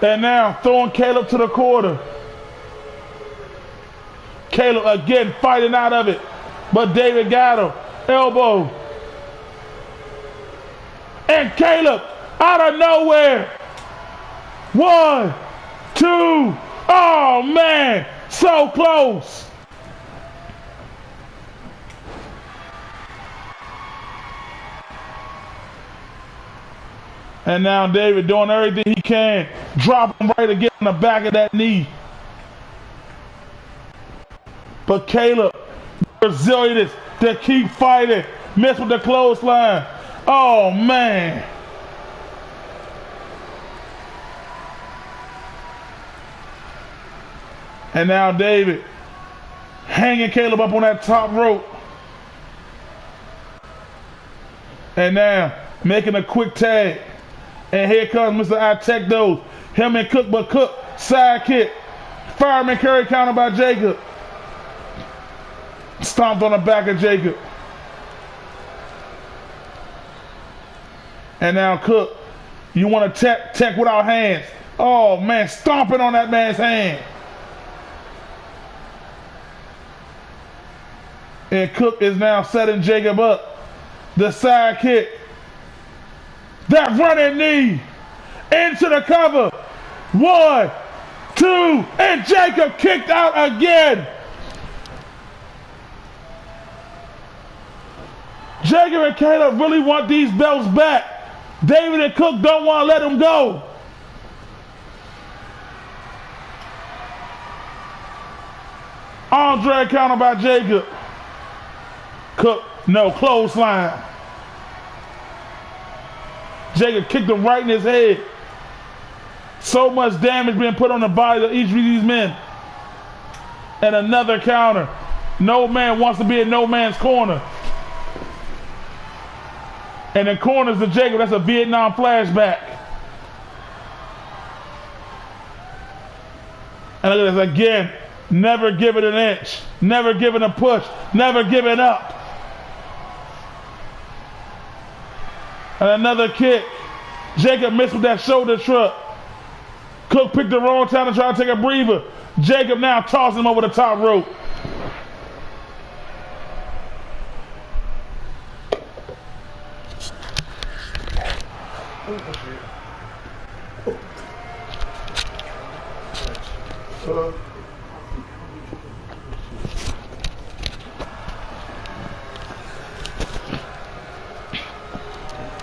And now throwing Caleb to the corner. Caleb again fighting out of it. But David got him. Elbow. And Caleb out of nowhere. 1, 2. Oh, man. So close. And now David doing everything he can. Drop him right again on the back of that knee. But Caleb, resilient to keep fighting. Miss with the clothesline. Oh, man. And now David hanging Caleb up on that top rope. And now making a quick tag. And here comes Mr. I Tech those. Him and Cook, but Cook, side kick. Fireman carry counter by Jacob. Stomped on the back of Jacob. And now Cook, you want to tech without hands. Oh, man, stomping on that man's hand. And Cook is now setting Jacob up. The side kick. That running knee into the cover. 1, 2, and Jacob kicked out again. Jacob and Caleb really want these belts back. David and Cook don't want to let them go. Andre counter by Jacob. Cook, no, clothesline. Jacob kicked him right in his head. So much damage being put on the body of each of these men. And another counter. No man wants to be in no man's corner. And the corners of Jacob, that's a Vietnam flashback. And look at this again. Never give it an inch. Never give it a push. Never give it up. And another kick. Jacob missed with that shoulder shrug. Cook picked the wrong time to try to take a breather. Jacob now tossing him over the top rope.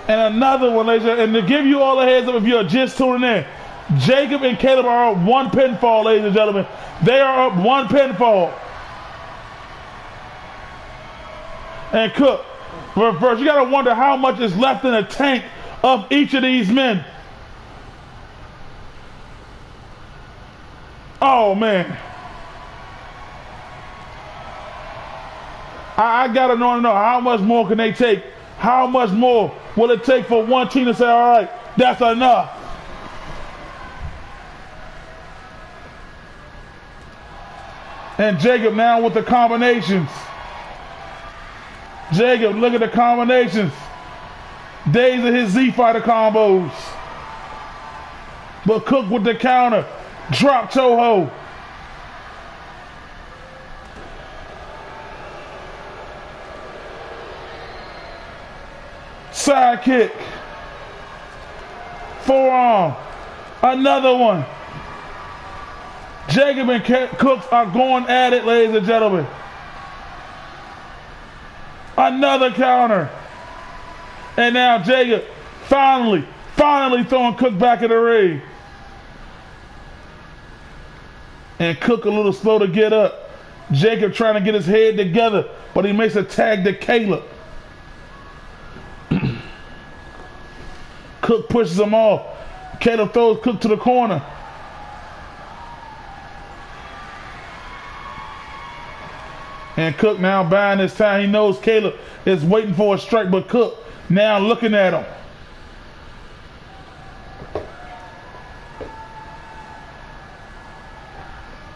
And another one, ladies and to give you all a heads up if you're just tuning in, Jacob and Caleb are up one pinfall, ladies and gentlemen. They are up one pinfall. And Cook, reverse. You gotta wonder how much is left in the tank of each of these men. Oh man. I gotta know how much more can they take? How much more will it take for one team to say, all right, that's enough? And Jacob now with the combinations. Jacob, look at the combinations. Days of his Z-Fighter combos. But Cook with the counter. Drop Toho. Side kick. Forearm. Another one. Jacob and Cook are going at it, ladies and gentlemen. Another counter. And now Jacob finally throwing Cook back in the ring. And Cook a little slow to get up. Jacob trying to get his head together, but he makes a tag to Caleb. Cook pushes him off. Caleb throws Cook to the corner. And Cook now buying his time. He knows Caleb is waiting for a strike, but Cook now looking at him.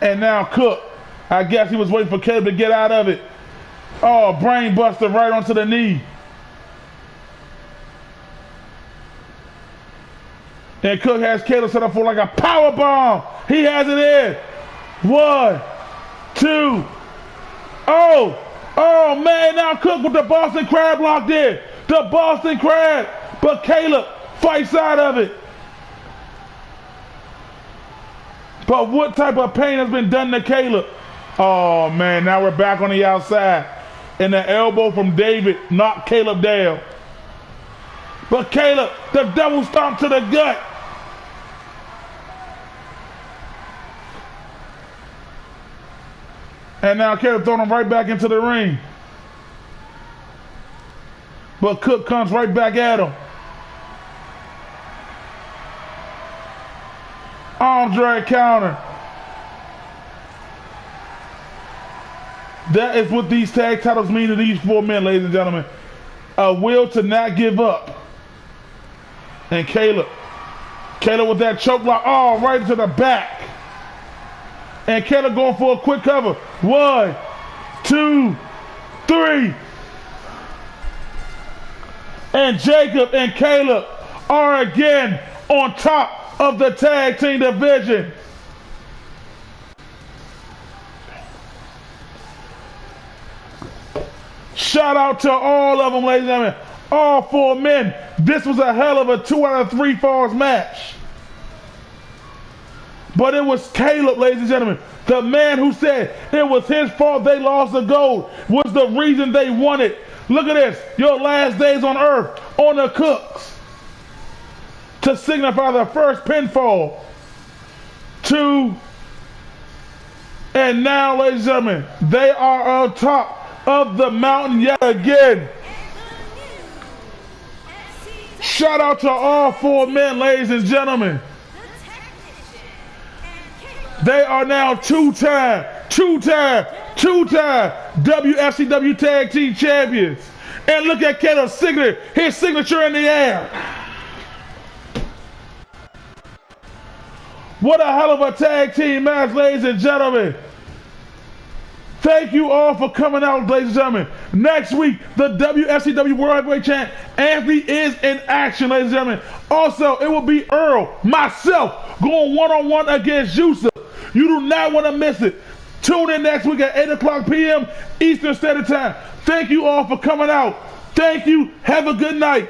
And now Cook, I guess he was waiting for Caleb to get out of it. Oh, brain buster right onto the knee. And Cook has Caleb set up for like a power bomb. He has it in. 1, 2. Oh man, now Cook with the Boston Crab locked in. The Boston Crab. But Caleb fights out of it. But what type of pain has been done to Caleb? Oh man, now we're back on the outside. And the elbow from David knocked Caleb down. But Caleb, the double stomp to the gut. And now Caleb throwing him right back into the ring. But Cook comes right back at him. Arm drag counter. That is what these tag titles mean to these 4 men, ladies and gentlemen. A will to not give up. And Caleb with that choke block, oh, right to the back. And Caleb going for a quick cover. 1, 2, 3. And Jacob and Caleb are again on top of the tag team division. Shout out to all of them, ladies and gentlemen. All 4 men. This was a hell of a 2 out of 3 falls match. But it was Caleb, ladies and gentlemen, the man who said it was his fault they lost the gold, was the reason they won it. Look at this. Your last days on earth on the Cooks. To signify the first pinfall. 2. And now, ladies and gentlemen, they are on top of the mountain yet again. Shout out to all 4 men, ladies and gentlemen. They are now two-time WFCW Tag Team Champions. And look at Caleb's signature, his signature in the air. What a hell of a tag team match, ladies and gentlemen. Thank you all for coming out, ladies and gentlemen. Next week, the Wfcw World Heavyweight Champ, Anthony, is in action, ladies and gentlemen. Also, it will be Earl, myself, going one-on-one against Yusuf. You do not want to miss it. Tune in next week at 8 o'clock p.m. Eastern Standard Time. Thank you all for coming out. Thank you. Have a good night.